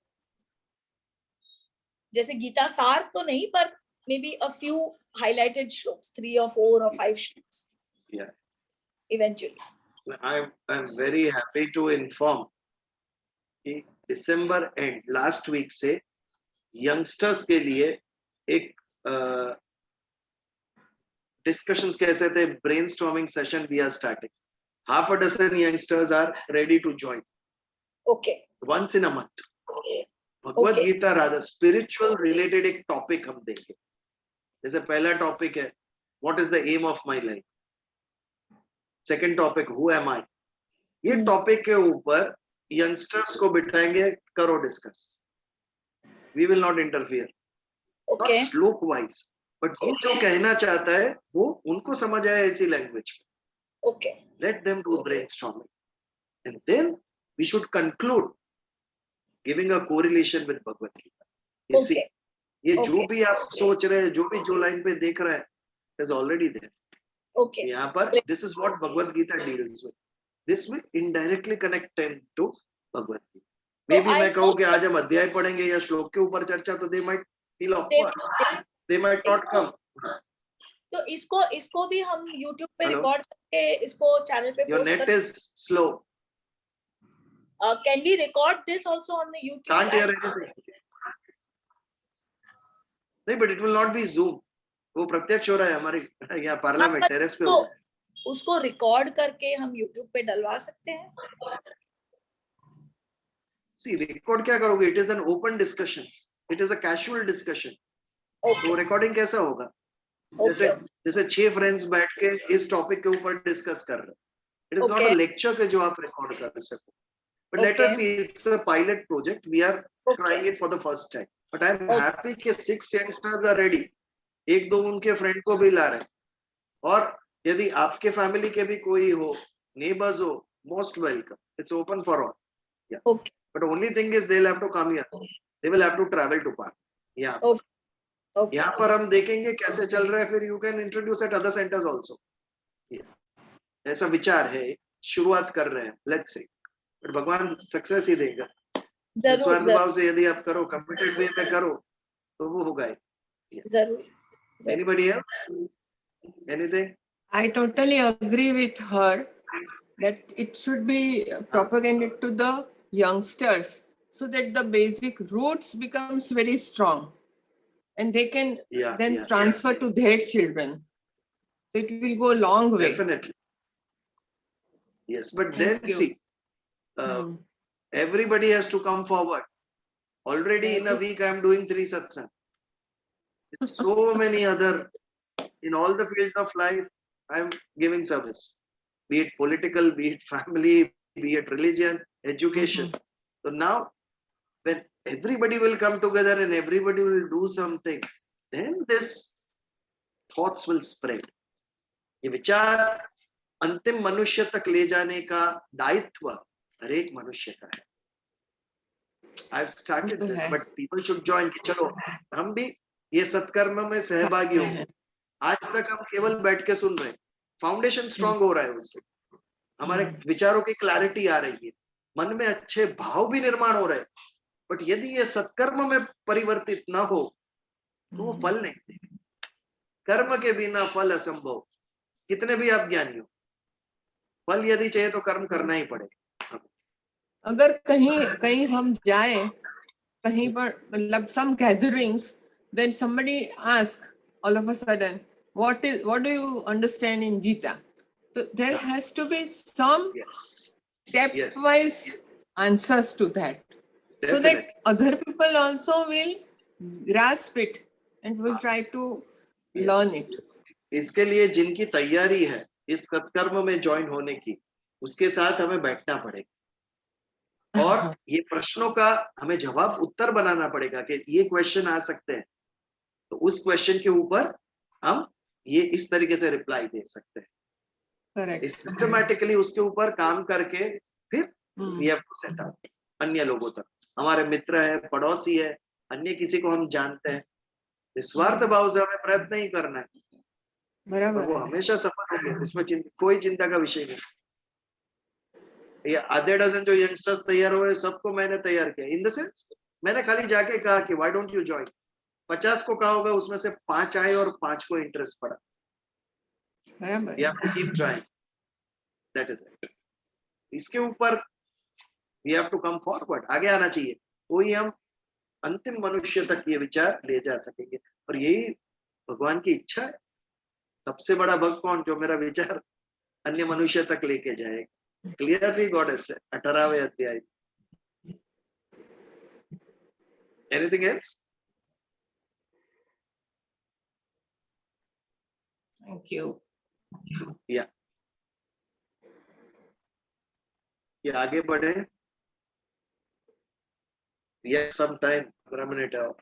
जैसे गीता सार तो नहीं, पर may be a few highlighted shlokas, 3 or 4 or 5 shlokas. Yeah. Eventually. I'm very happy to inform कि दिसंबर एंड लास्ट वीक से यंगस्टर्स के लिए एक discussions कैसे थे, brainstorming session we are starting. Half a dozen youngsters are ready to join. Okay. Once in a month. Bhagavad Gita Radha spiritual related एक topic हम देंगे. जैसे पहला topic है what is the aim of my life. Second topic who am I. ये topic के ऊपर youngsters को बिठाएंगे, करो discuss. We will not interfere. Okay. Not श्लोक wise. बट ये जो कहना चाहता है वो उनको समझ आया इसी लैंग्वेज में. Okay. Let them do brainstorming, and then we should conclude giving a correlation with Bhagavad Gita. Okay. ये जो भी आप सोच रहे हैं, जो भी जो लाइन पे देख रहे हैं, is already there. Okay. यहाँ पर this is what Bhagavad Gita deals with. This will indirectly connect them to Bhagavad Gita. Maybe मैं कहूँ कि आज हम अध्याय पढ़ेंगे या श्लोक के ऊपर चर्चा, तो they might feel awkward. They might not come. तो इसको भी हम YouTube पे रिकॉर्ड करके इसको चैनल पे Your net is slow. Can we record this also on the YouTube? Can't hear anything. नहीं, but it will not be Zoom. वो प्रत्यक्ष हो रहा है हमारे यहाँ पार्लियामेंट टेरेस पे हो रहा है. उसको रिकॉर्ड करके हम YouTube पे डलवा सकते हैं. See, रिकॉर्ड क्या करोगे? It is an open discussion. It is a casual discussion. तो रिकॉर्डिंग कैसा होगा? जैसे 6 फ्रेंड्स बैठ के इस टॉपिक के ऊपर डिस्कस कर रहे हैं. It is not a lecture के जो आप रिकॉर्ड कर सको. But let us see, it's a pilot project. We are trying it for the first time. But I am happy कि 6 youngsters are ready. एक दो उनके फ्रेंड को भी ला रहे हैं. और यदि आपके फैमिली के भी कोई हो, नेबर्स हो, most welcome. It's open for all. Yeah. Okay. But only thing is they'll have to come here. They will have to travel to park. Yeah. Okay. यहाँ पर हम देखेंगे कैसे चल रहा है. फिर you can introduce at other centers also. Yeah. ऐसा विचार है. शुरुआत कर रहे हैं. Let's see. But भगवान सक्सेस ही देगा. निस्वार्थ भाव से यदि आप करो, कमिटेड वे में करो, तो वो होगा. जरूर. Anybody else? Anything? I totally agree with her that it should be propagated to the youngsters so that the basic roots becomes very strong and they can then transfer to their children. So it will go a long way. Definitely. Yes, but Thank then you. see, everybody has to come forward. Already in a week, I am doing 3 satsangs. So many other, in all the fields of life, I am giving service. Be it political, be it family, be it religion, education. So now, when everybody will come together and everybody will do something, then this thoughts will spread. ये विचार अंतिम मनुष्य तक ले जाने का दायित्व हर एक मनुष्य का है. I've started this, but people should join. कि चलो हम भी ये सत्कर्म में सहभागी होंगे. आज तक हम केवल बैठ के सुन रहे हैं. फाउंडेशन स्ट्रांग हो रहा है उससे. हमारे विचारों की क्लैरिटी आ रही है. मन में अच्छे भाव भी निर्माण हो रहे हैं. बट यदि ये सत्कर्म में परिवर्तित ना हो तो वो फल नहीं देगा. कर्म के बिना फल असंभव. कितने भी आप ज्ञानी हो, फल यदि चाहिए तो कर्म करना ही पड़ेगा. अगर कहीं हम जाए, कहीं पर मतलब some gatherings, then somebody ask all of a sudden, what do you understand in Gita? So there has to be some stepwise answers to that. So that other people also will grasp it and will try to learn it. इसके लिए जिनकी तैयारी है इस सत्कर्म में join होने की, उसके साथ हमें बैठना पड़ेगा और ये प्रश्नों का हमें जवाब उत्तर बनाना पड़ेगा कि ये क्वेश्चन आ सकते हैं, तो उस क्वेश्चन के ऊपर हम ये इस तरीके से रिप्लाई दे सकते हैं. Correct. सिस्टमैटिकली उसके ऊपर काम करके फिर we have to set up अन्य लोगों तक. हमारे मित्र है, पड़ोसी है, अन्य किसी को हम जानते हैं. निस्वार्थ भाव से हमें प्रयत्न ही करना है. बराबर. वो हमेशा सफल होंगे, उसमें कोई चिंता का विषय नहीं. ये आधे डजन जो यंगस्टर्स तैयार हुए सबको मैंने तैयार किया. इन द सेंस मैंने खाली जाके कहा कि व्हाई डोंट यू जॉइन. 50 को कहा होगा, उसमें से 5 आए और 5 को इंटरेस्ट पड़ा. बराबर. You have to keep trying. That is it. इसके ऊपर we have to come forward. आगे आना चाहिए. तो ही हम अंतिम मनुष्य तक ये विचार ले जा सकेंगे. और यही भगवान की इच्छा है. सबसे बड़ा भक्त कौन, जो मेरा विचार अन्य मनुष्य तक लेके जाएगा. क्लियरली गॉड हैज सेड 18वें अध्याय. Anything else? Thank you. या ये आगे बढ़े. Yes, some time, 15 minute और.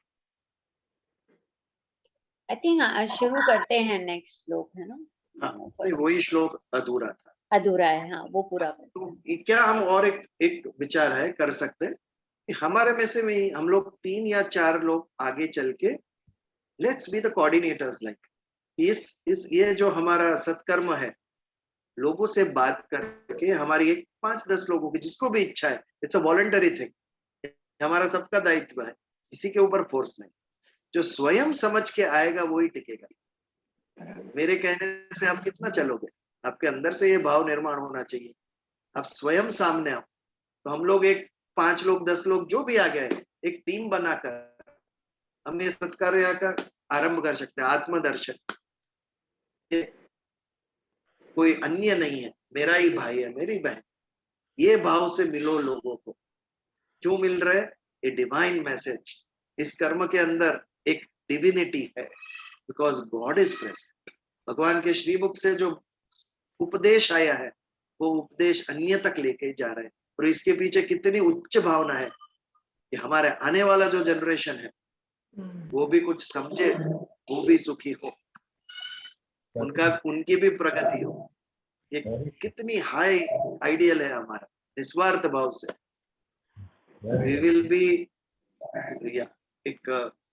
I think शुरू करते हैं नेक्स्ट श्लोक, है ना? हाँ, वही श्लोक अधूरा था. अधूरा है, हाँ, वो पूरा करते तो हैं. क्या हम और एक विचार है कर सकते हैं कि हमारे में से भी हम लोग 3 या 4 लोग आगे चल के let's be the coordinators. Like ये जो हमारा सत्कर्म है, लोगों से बात करके हमारी 5-10 लोगों की जिसको भी इच्छा है, इट्स अ वॉलंटरी थिंग. हमारा सबका दायित्व है, किसी के ऊपर फोर्स नहीं. जो स्वयं समझ के आएगा वो ही टिकेगा. मेरे कहने से आप कितना चलोगे? आपके अंदर से ये भाव निर्माण होना चाहिए. आप स्वयं सामने आओ तो हम लोग एक 5 लोग 10 लोग जो भी आ गए, एक टीम बनाकर हम ये सत्कार्य का आरंभ कर सकते हैं। आत्मदर्शन, ये कोई अन्य नहीं है, मेरा ही भाई है, मेरी बहन, ये भाव से मिलो लोगों को। क्यों मिल रहे? ये डिवाइन मैसेज, इस कर्म के अंदर एक डिविनिटी है, बिकॉज गॉड इज प्रेजेंट। भगवान के श्रीमुख से जो उपदेश आया है, वो उपदेश अन्य तक लेके जा रहे हैं, और इसके पीछे कितनी उच्च भावना है कि हमारे आने वाला जो जनरेशन है वो भी कुछ समझे, वो भी सुखी हो, उनकी भी प्रगति हो। ये कितनी हाई आइडियल है हमारा, निस्वार्थ भाव से। वी विल बी, एक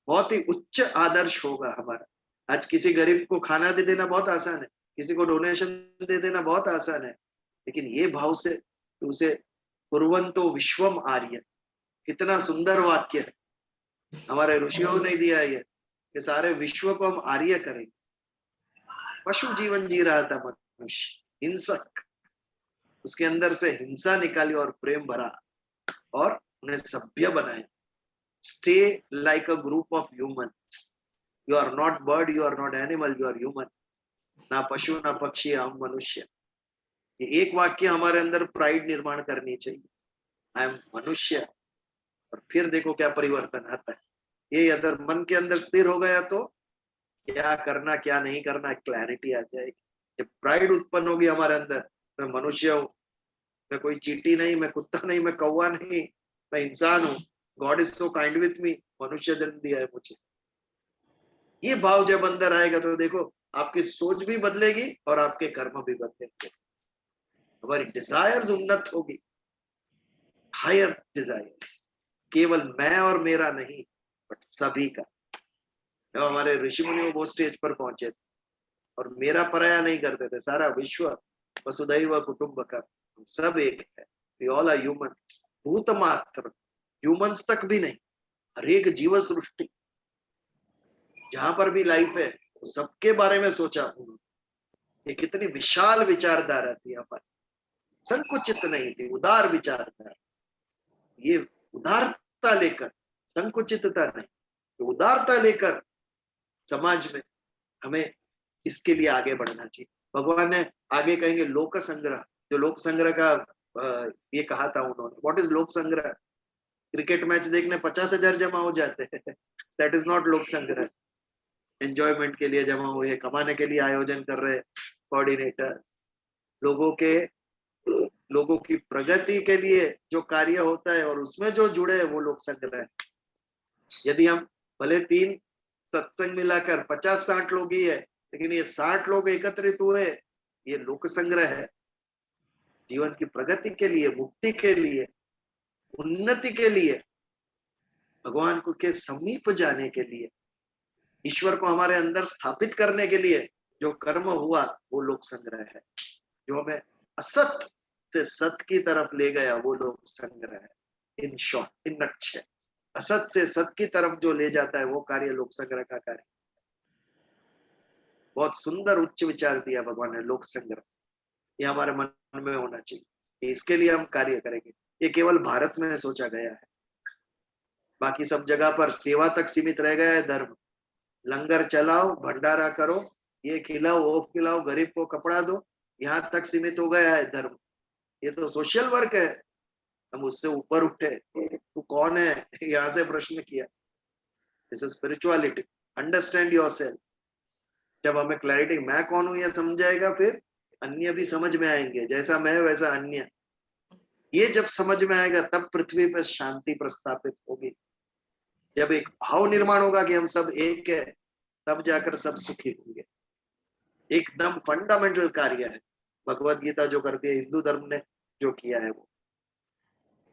बहुत ही उच्च आदर्श होगा हमारा। आज किसी गरीब को खाना दे देना बहुत आसान है, किसी को डोनेशन दे देना बहुत आसान है, लेकिन ये भाव से उसे कुर्वन्तो विश्वम आर्य, कितना सुंदर वाक्य है, हमारे ऋषियों ने दिया है ये, कि सारे विश्व को हम आर्य करेंगे। पशु जीवन जी रहा था मनुष्य, हिंसक, उसके अंदर से हिंसा निकाली और प्रेम भरा और उन्हें सभ्य बनाया। Stay like a group of humans, you are not bird, you are not animal, you are human. ना पशु ना पक्षी, हम मनुष्य। ये एक वाक्य हमारे अंदर प्राइड निर्माण करनी चाहिए, आई एम मनुष्य। और फिर देखो क्या परिवर्तन आता है। ये अगर मन के अंदर स्थिर हो गया तो क्या करना क्या नहीं करना क्लैरिटी आ जाएगी। जब प्राइड उत्पन्न होगी हमारे अंदर, मैं मनुष्य हूँ, मैं कोई चींटी नहीं, मैं कुत्ता नहीं, मैं कौवा नहीं, मैं इंसान हूँ, God is so kind with me, मनुष्य जन्म दिया है मुझे। ये भाव जब अंदर आएगा तो देखो आपकी सोच भी बदलेगी और आपके कर्म भी बदलेंगे। हमारी डिजायर्स उन्नत होगी, हायर डिजायर्स, केवल मैं और मेरा नहीं बट सभी का। जब हमारे ऋषि मुनि वो स्टेज पर पहुंचे थे और मेरा पराया नहीं करते थे, सारा विश्व वसुधैव कुटुंबकम, हम सब एक है, वी ऑल आर ह्यूमंस। भूत मात्र, ह्यूमंस तक भी नहीं, हर एक जीव सृष्टि जहां पर भी लाइफ है तो सबके बारे में सोचा उन्होंने। ये कितनी विशाल विचारधारा थी हमारी, संकुचित नहीं थी, उदार विचारधारा। ये उदारता लेकर, संकुचितता नहीं, तो उदारता लेकर समाज में हमें इसके लिए आगे बढ़ना चाहिए। भगवान ने आगे कहेंगे लोक संग्रह, जो लोक संग्रह का ये कहा था उन्होंने। व्हाट इज लोक संग्रह? क्रिकेट मैच देखने 50,000 जमा हो जाते हैं, दैट इज नॉट लोक संग्रह। एंजॉयमेंट के लिए जमा हुए, कमाने के लिए आयोजन कर रहे कोऑर्डिनेटर, लोगों की प्रगति के लिए जो कार्य होता है और उसमें जो जुड़े हैं वो लोक संग्रह है। यदि हम भले 3 सत्संग मिलाकर 50-60 लोग ही है, लेकिन ये 60 लोग एकत्रित हुए, ये लोक संग्रह है। जीवन की प्रगति के लिए, मुक्ति के लिए, उन्नति के लिए, भगवान को के समीप जाने के लिए, ईश्वर को हमारे अंदर स्थापित करने के लिए जो कर्म हुआ वो लोक संग्रह है। जो हमें असत से सत की तरफ ले गया वो लोक संग्रह है। इन शॉर्ट, इन नटशेल, असत से सत की तरफ जो ले जाता है वो कार्य लोक संग्रह का कार्य। बहुत सुंदर उच्च विचार दिया भगवान ने, लोक संग्रह। ये हमारे मन में होना चाहिए, इसके लिए हम कार्य करेंगे। ये केवल भारत में सोचा गया है, बाकी सब जगह पर सेवा तक सीमित रह गया है धर्म। लंगर चलाओ, भंडारा करो, ये खिलाओ वो खिलाओ, गरीब को कपड़ा दो, यहाँ तक सीमित हो गया है धर्म। ये तो सोशल वर्क है, हम उससे ऊपर उठे। तू कौन है, यहाँ से प्रश्न किया। This is spirituality, understand yourself. जब हमें क्लैरिटी मैं कौन हूं यह समझाएगा, फिर अन्य भी समझ में आएंगे, जैसा मैं वैसा अन्य। ये जब समझ में आएगा तब पृथ्वी पर शांति प्रस्थापित होगी। जब एक भाव निर्माण होगा कि हम सब एक है, तब जाकर सब सुखी होंगे। एकदम फंडामेंटल कार्य है भगवत गीता जो करती है, हिंदू धर्म ने जो किया है वो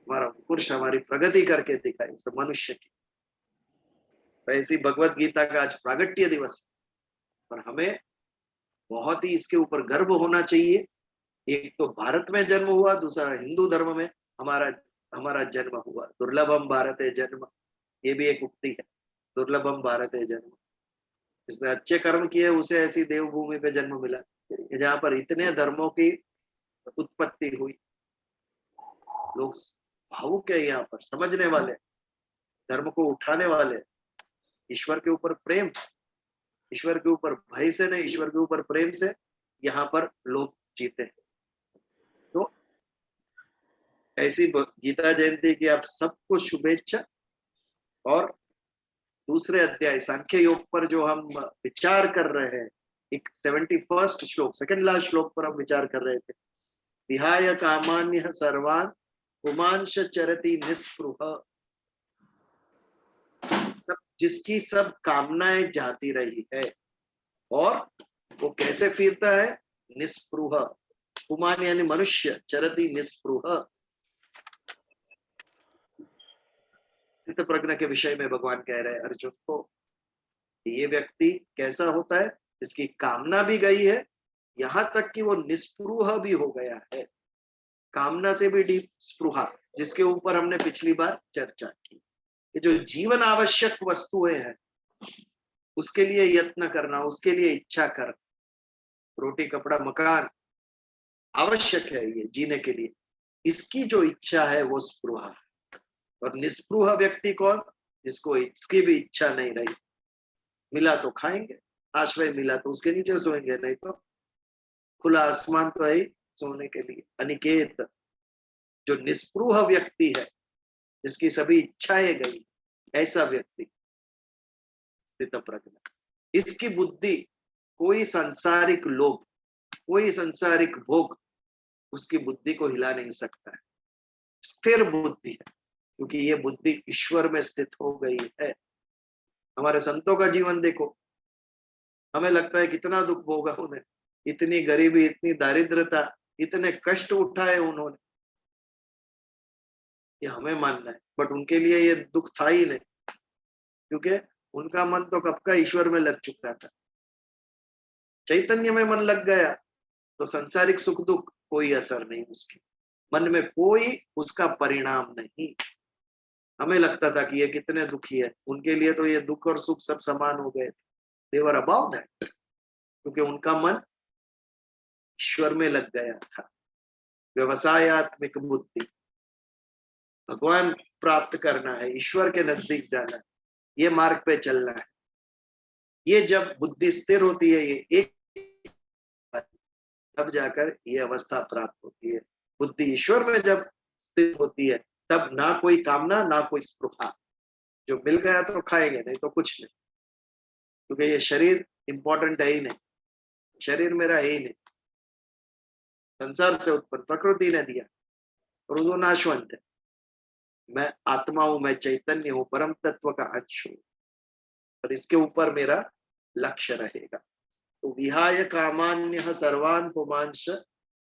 हमारा पुरुष हमारी प्रगति करके दिखाई उस मनुष्य की। ऐसी भगवत गीता का आज प्रागट्य दिवस, और हमें बहुत ही इसके ऊपर गर्व होना चाहिए। एक तो भारत में जन्म हुआ, दूसरा हिंदू धर्म में हमारा जन्म हुआ। दुर्लभम भारते जन्म, ये भी एक उक्ति है, दुर्लभम भारते जन्म। जिसने अच्छे कर्म किए उसे ऐसी देवभूमि पे जन्म मिला जहां पर इतने धर्मों की उत्पत्ति हुई। लोग भावुक है, यहाँ पर समझने वाले, धर्म को उठाने वाले, ईश्वर के ऊपर प्रेम, ईश्वर के ऊपर भय से नहीं, ईश्वर के ऊपर प्रेम से यहाँ पर लोग जीते हैं। तो ऐसी गीता जयंती की आप सबको शुभेच्छा। और दूसरे अध्याय सांख्य योग पर जो हम विचार कर रहे हैं, एक 71st श्लोक, सेकंड लास्ट श्लोक पर हम विचार कर रहे थे। विहाय कामान्य सर्वान पुमांश चरति निस्पृह। सब जिसकी सब कामनाएं जाती रही है और वो कैसे फिरता है? निस्पृह। पुमान यानी मनुष्य, चरति निस्पृह। चित्त प्रज्ञा के विषय में भगवान कह रहे हैं अर्जुन को, ये व्यक्ति कैसा होता है? इसकी कामना भी गई है, यहां तक कि वो निस्पृह भी हो गया है। कामना से भी डीप स्पृहा, जिसके ऊपर हमने पिछली बार चर्चा की। ये जो जीवन आवश्यक वस्तुएं हैं, उसके लिए यत्न करना, उसके लिए इच्छा करना, रोटी कपड़ा मकान आवश्यक है ये जीने के लिए, इसकी जो इच्छा है वो स्पृहा है। और निस्पृह व्यक्ति कौन? जिसको इसकी भी इच्छा नहीं रही, मिला तो खाएंगे, आश्रय मिला तो उसके नीचे सोएंगे, नहीं तो खुला आसमान तो है ही सोने के लिए। अनिकेत, जो निस्पृह व्यक्ति है, जिसकी सभी इच्छाएं गई, ऐसा व्यक्ति स्थित प्रज्ञा। इसकी बुद्धि, कोई सांसारिक लोभ, कोई सांसारिक भोग उसकी बुद्धि को हिला नहीं सकता है। स्थिर बुद्धि है, क्योंकि ये बुद्धि ईश्वर में स्थित हो गई है। हमारे संतों का जीवन देखो, हमें लगता है कितना दुख भोगा उन्हें, इतनी गरीबी, इतनी दारिद्रता, इतने कष्ट उठाए उन्होंने, ये हमें मानना है। बट उनके लिए ये दुख था ही नहीं, क्योंकि उनका मन तो कब का ईश्वर में लग चुका था। चैतन्य में मन लग गया तो संसारिक सुख दुख कोई असर नहीं, उसके मन में कोई उसका परिणाम नहीं। हमें लगता था कि ये कितने दुखी है, उनके लिए तो ये दुख और सुख सब समान हो गए। दे वर अबाउट दैट, क्योंकि उनका मन ईश्वर में लग गया था। व्यवसायत्मक बुद्धि, भगवान प्राप्त करना है, ईश्वर के नजदीक जाना है, ये मार्ग पे चलना है। ये जब बुद्धि स्थिर होती है, ये एक तब जाकर ये अवस्था प्राप्त होती है। बुद्धि ईश्वर में जब स्थिर होती है, तब ना कोई कामना, ना कोई स्पृहा। जो मिल गया तो खाएंगे, नहीं तो कुछ नहीं, क्योंकि ये शरीर इंपॉर्टेंट है ही नहीं, शरीर मेरा है ही नहीं, संसार से उत्पन्न प्रकृति ने दिया और वो नाशवंत है। मैं आत्मा हूं, मैं चैतन्य हूं, परम तत्व का अंश हूं, और इसके ऊपर मेरा लक्ष्य रहेगा। तो विहाय कामान्य सर्वान पुमांश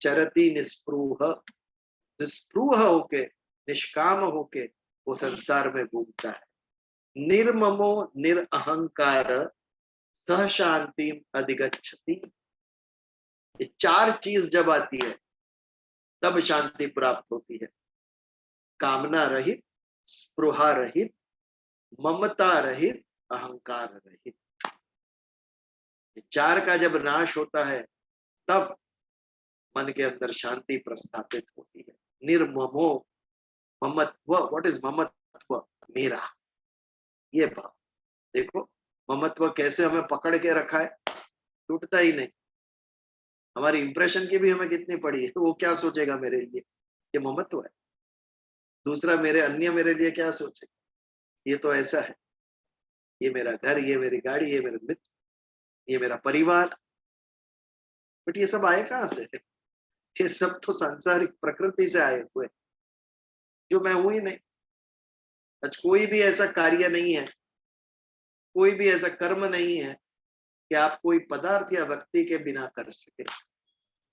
चरति निस्पृह। निस्पृह होके, निष्काम होके वो संसार में घूमता है। निर्ममो निरअहंकार सह शांति अधिगच्छति। ये चार चीज जब आती है तब शांति प्राप्त होती है। कामना रहित, स्पृहा रहित, ममता रहित, अहंकार रहित। चार का जब नाश होता है तब मन के अंदर शांति प्रस्थापित होती है। निर्ममो ममत्व, व्हाट इज ममत्व? मेरा, ये भाव देखो। ममत्व कैसे हमें पकड़ के रखा है, टूटता ही नहीं। हमारी इंप्रेशन की भी हमें कितनी पड़ी है, वो क्या सोचेगा मेरे लिए, ये ममत्व है। दूसरा मेरे अन्य मेरे लिए क्या सोचे, ये तो ऐसा है, ये मेरा घर, ये मेरी गाड़ी, ये मेरे मित्र, ये मेरा परिवार। बट ये सब आए कहाँ से? ये सब तो सांसारिक प्रकृति से आए हुए, जो मैं हूं ही नहीं। आज कोई भी ऐसा कार्य नहीं है, कोई भी ऐसा कर्म नहीं है कि आप कोई पदार्थ या व्यक्ति के बिना कर सके।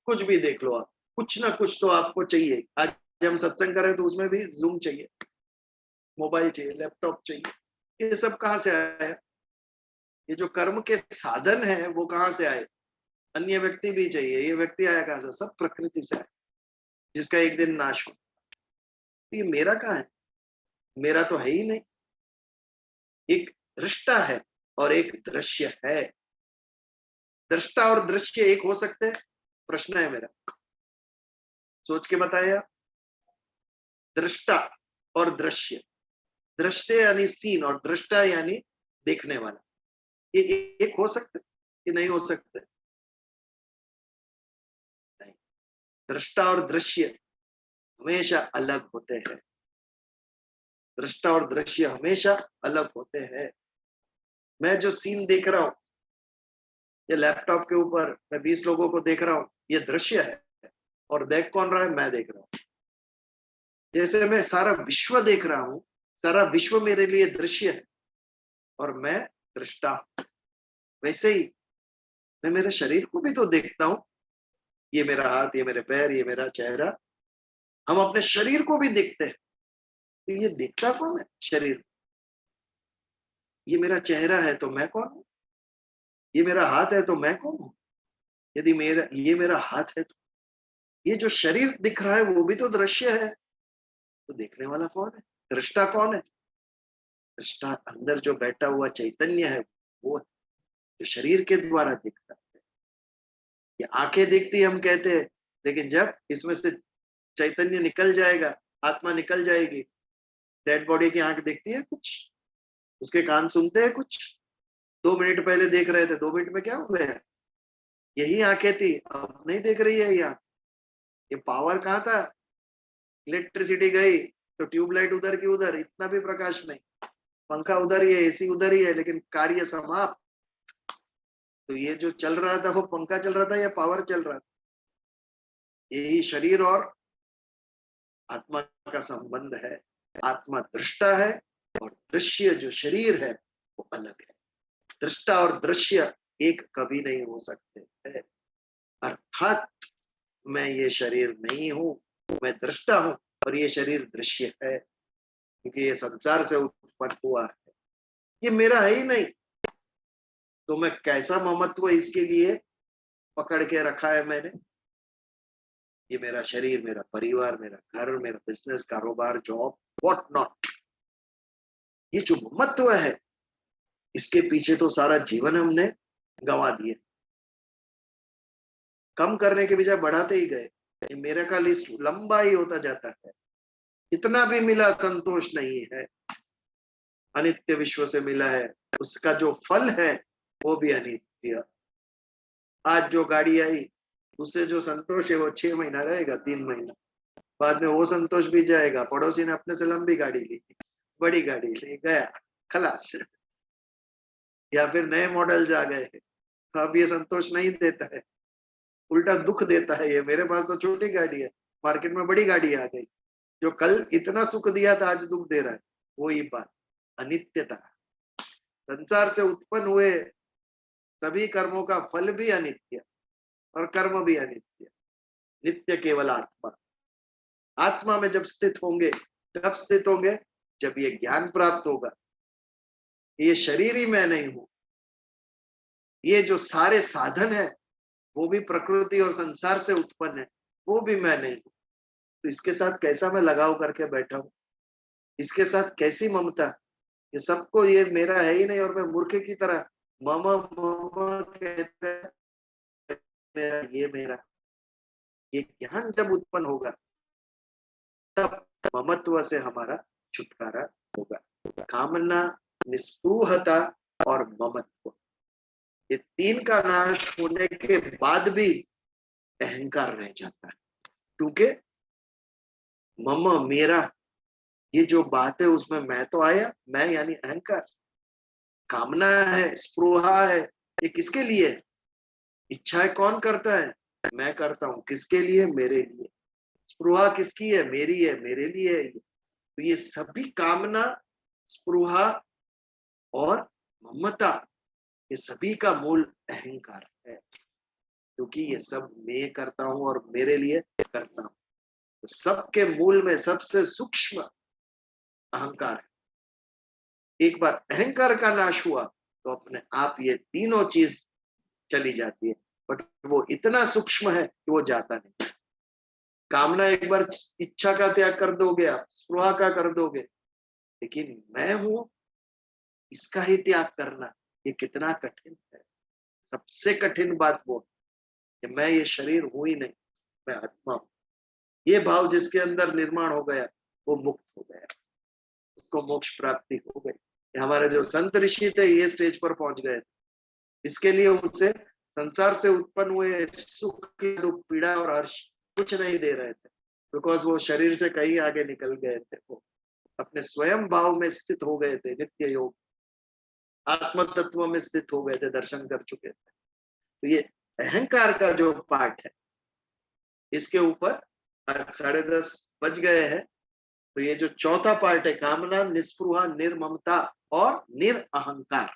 कुछ भी देख लो आप, कुछ ना कुछ तो आपको चाहिए। आज हम सत्संग करें तो उसमें भी जूम चाहिए, मोबाइल चाहिए, लैपटॉप चाहिए। ये सब कहाँ से आया? ये जो कर्म के साधन है वो कहाँ से आए? अन्य व्यक्ति भी चाहिए, ये व्यक्ति आया कहाँ से? सब प्रकृति से आया, जिसका एक दिन नाश हो। ये मेरा कहाँ है? मेरा तो है ही नहीं। एक दृष्टा है और एक दृश्य है। दृष्टा और दृश्य एक हो सकते हैं? प्रश्न है मेरा, सोच के बताया। दृष्टा और दृश्य। दृष्टे यानी सीन और दृष्टा यानी देखने वाला। ये एक हो सकता है कि नहीं हो सकता? नहीं। दृष्टा और दृश्य हमेशा अलग होते हैं। दृष्टा और दृश्य हमेशा अलग होते हैं। मैं जो सीन देख रहा हूं, ये लैपटॉप के ऊपर मैं 20 लोगों को देख रहा हूं, ये दृश्य है। और देख कौन रहा है? मैं देख रहा हूं। जैसे मैं सारा विश्व देख रहा हूं, सारा विश्व मेरे लिए दृश्य है और मैं दृष्टा हूं। वैसे ही मैं मेरे शरीर को भी तो देखता हूं। ये मेरा हाथ, ये मेरे पैर, ये मेरा चेहरा, हम अपने शरीर को भी देखते हैं। तो ये देखता कौन है? शरीर। ये मेरा चेहरा है तो मैं कौन हूं? ये मेरा हाथ है तो मैं कौन हूं? यदि ये मेरा हाथ है तो ये जो शरीर दिख रहा है वो भी तो दृश्य है। तो देखने वाला कौन है? दृष्टा कौन है? दृष्टा अंदर जो बैठा हुआ चैतन्य है, वो है, जो शरीर के द्वारा दिखता है। ये आंखें देखती हम कहते हैं, लेकिन जब इसमें से चैतन्य निकल जाएगा, आत्मा निकल जाएगी, डेड बॉडी की आंख देखती है कुछ? उसके कान सुनते हैं कुछ? 2 मिनट पहले देख रहे थे, 2 मिनट में क्या हो गया? यही आंखें थी, अब नहीं देख रही है। ये पावर कहाँ था? इलेक्ट्रिसिटी गई तो ट्यूबलाइट उधर की उधर, इतना भी प्रकाश नहीं। पंखा उधर ही है, एसी उधर ही है, लेकिन कार्य समाप्त। तो ये जो चल रहा था वो पंखा चल रहा था या पावर चल रहा था? यही शरीर और आत्मा का संबंध है। आत्मा दृष्टा है और दृश्य जो शरीर है वो अलग है। दृष्टा और दृश्य एक कभी नहीं हो सकते हैं। अर्थात मैं ये शरीर नहीं हूं, मैं दृष्टा हूं और ये शरीर दृश्य है, क्योंकि ये संसार से उत्पन्न हुआ है। ये मेरा है ही नहीं, तो मैं कैसा ममत्व इसके लिए पकड़ के रखा है मैंने? ये मेरा शरीर, मेरा परिवार, मेरा घर, मेरा बिजनेस, कारोबार, जॉब, व्हाट नॉट, ये जो ममत्व है, इसके पीछे तो सारा जीवन हमने गंवा दिया। कम करने के बजाय बढ़ाते ही गए। ये मेरे का लिस्ट लंबा ही होता जाता है। इतना भी मिला संतोष नहीं है। अनित्य विश्व से मिला है, उसका जो फल है वो भी अनित्य। आज जो गाड़ी आई, उससे जो संतोष है वो 6 महीना रहेगा, 3 महीना बाद में वो संतोष भी जाएगा। पड़ोसी ने अपने से लंबी गाड़ी ली, बड़ी गाड़ी ले गया, खलास। या फिर नए मॉडल आ गए, तो अब ये संतोष नहीं देता है, उल्टा दुख देता है। ये मेरे पास तो छोटी गाड़ी है, मार्केट में बड़ी गाड़ी आ गई, जो कल इतना सुख दिया था आज दुख दे रहा है। वही बात, अनित्यता। संसार से उत्पन्न हुए सभी कर्मों का फल भी अनित्य और कर्म भी अनित्य। नित्य केवल आत्मा। आत्मा में जब स्थित होंगे, कब स्थित होंगे? जब ये ज्ञान प्राप्त होगा, ये शरीर ही मैं नहीं हूं, ये जो सारे साधन है वो भी प्रकृति और संसार से उत्पन्न है, वो भी मैं नहीं हूं। तो इसके साथ कैसा मैं लगाव करके बैठा हूं? इसके साथ कैसी ममता? ये सबको ये मेरा है ही नहीं और मैं मूर्ख की तरह मम मम कहते, मेरा ये मेरा। ये ज्ञान जब उत्पन्न होगा तब ममत्व से हमारा छुटकारा होगा। कामना, निस्पृहता और ममत्व, ये 3 का नाश होने के बाद भी अहंकार रह जाता है। क्योंकि मम, मेरा, ये जो बात है उसमें मैं तो आया, मैं यानी अहंकार। कामना है, स्पृहा है, ये किसके लिए है? इच्छाएं कौन करता है? मैं करता हूं। किसके लिए? मेरे लिए। स्पृहा किसकी है? मेरी है, मेरे लिए है। तो ये सभी कामना, स्पृहा और ममता, ये सभी का मूल अहंकार है, क्योंकि ये सब मैं करता हूं और मेरे लिए करता हूं। तो सबके मूल में सबसे सूक्ष्म अहंकार है। एक बार अहंकार का नाश हुआ तो अपने आप ये तीनों चीज चली जाती है, बट वो इतना सूक्ष्म है कि वो जाता नहीं। कामना एक बार इच्छा का त्याग कर दोगे आप, स्पृहा का कर दोगे, लेकिन मैं हूं इसका ही त्याग करना, ये कितना कठिन है। सबसे कठिन बात वो कि मैं ये शरीर हूं ही नहीं, मैं आत्मा हूं। ये भाव जिसके अंदर निर्माण हो गया वो मुक्त हो गया। उसको मोक्ष प्राप्ति हो गई। हमारे जो संत ऋषि थे ये स्टेज पर पहुंच गए थे, इसके लिए उसे संसार से उत्पन्न हुए सुख, दुख, पीड़ा और हर्ष कुछ नहीं दे रहे थे, बिकॉज वो शरीर से कहीं आगे निकल गए थे, वो अपने स्वयं भाव में स्थित हो गए थे, नित्य योग आत्म तत्व में स्थित हो गए थे, दर्शन कर चुके थे। तो ये अहंकार का जो पार्ट है, इसके ऊपर 10:30 बज गए हैं, तो ये जो चौथा पार्ट है, कामना, निस्पृहा, निर्ममता और निरअहंकार,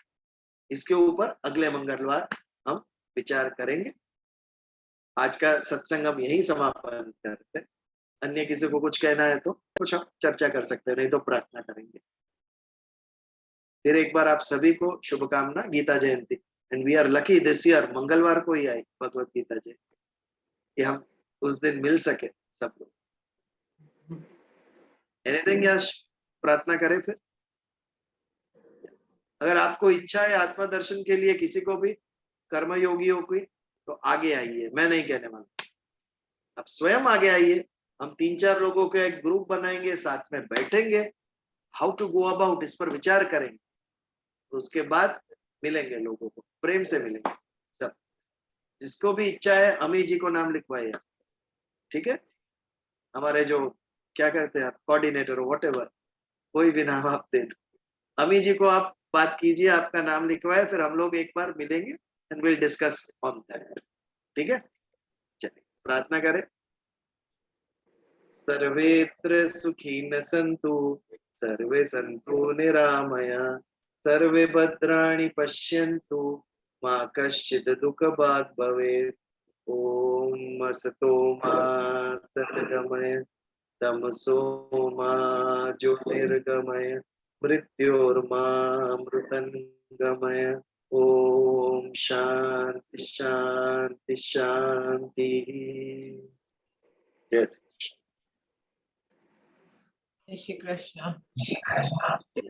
इसके ऊपर अगले मंगलवार हम विचार करेंगे। आज का सत्संग हम यही समापन करते हैं। अन्य किसी को कुछ कहना है तो कुछ हम चर्चा कर सकते हैं, नहीं तो प्रार्थना करेंगे। फिर एक बार आप सभी को शुभकामना, Gita Jayanti. And we are lucky this year मंगलवार को ही आई भगवत गीता जयंती, कि हम उस दिन मिल सके सब लोग। Anything else? प्रार्थना करें फिर। अगर आपको इच्छा है आत्मा दर्शन के लिए किसी को भी, कर्मयोगियों की, तो आगे आइए, मैं नहीं कहने वाला, आप स्वयं आगे आइए। हम 3-4 लोगों के एक ग्रुप बनाएंगे, साथ में बैठेंगे, हाउ टू गो अबाउट, इस पर विचार करेंगे। तो उसके बाद मिलेंगे लोगों को, प्रेम से मिलेंगे सब। जिसको भी इच्छा है अमी जी को नाम लिखवाइए, ठीक है? हमारे जो क्या करते हैं आप, कोऑर्डिनेटर हो, व्हाटएवर, कोई भी नाम आप दे दो, अमी जी को आप बात कीजिए, आपका नाम लिखवाए, फिर हम लोग एक बार मिलेंगे and will discuss on that, ठीक है? चलिए प्रार्थना करें। सर्वेत्र सुखिनः सन्तु, सर्वे सन्तु निरामया, सर्वे भद्राणि पश्यन्तु, मा कश्चित् दुःखभाग् भवेत्। ॐ असतो मा सद्गमय, तमसो मा ज्योतिर्गमय, मृत्योर्मामृतङ्गमय। ॐ शान्ति शान्ति शान्तिः। जय Jai Shri Krishna. श्री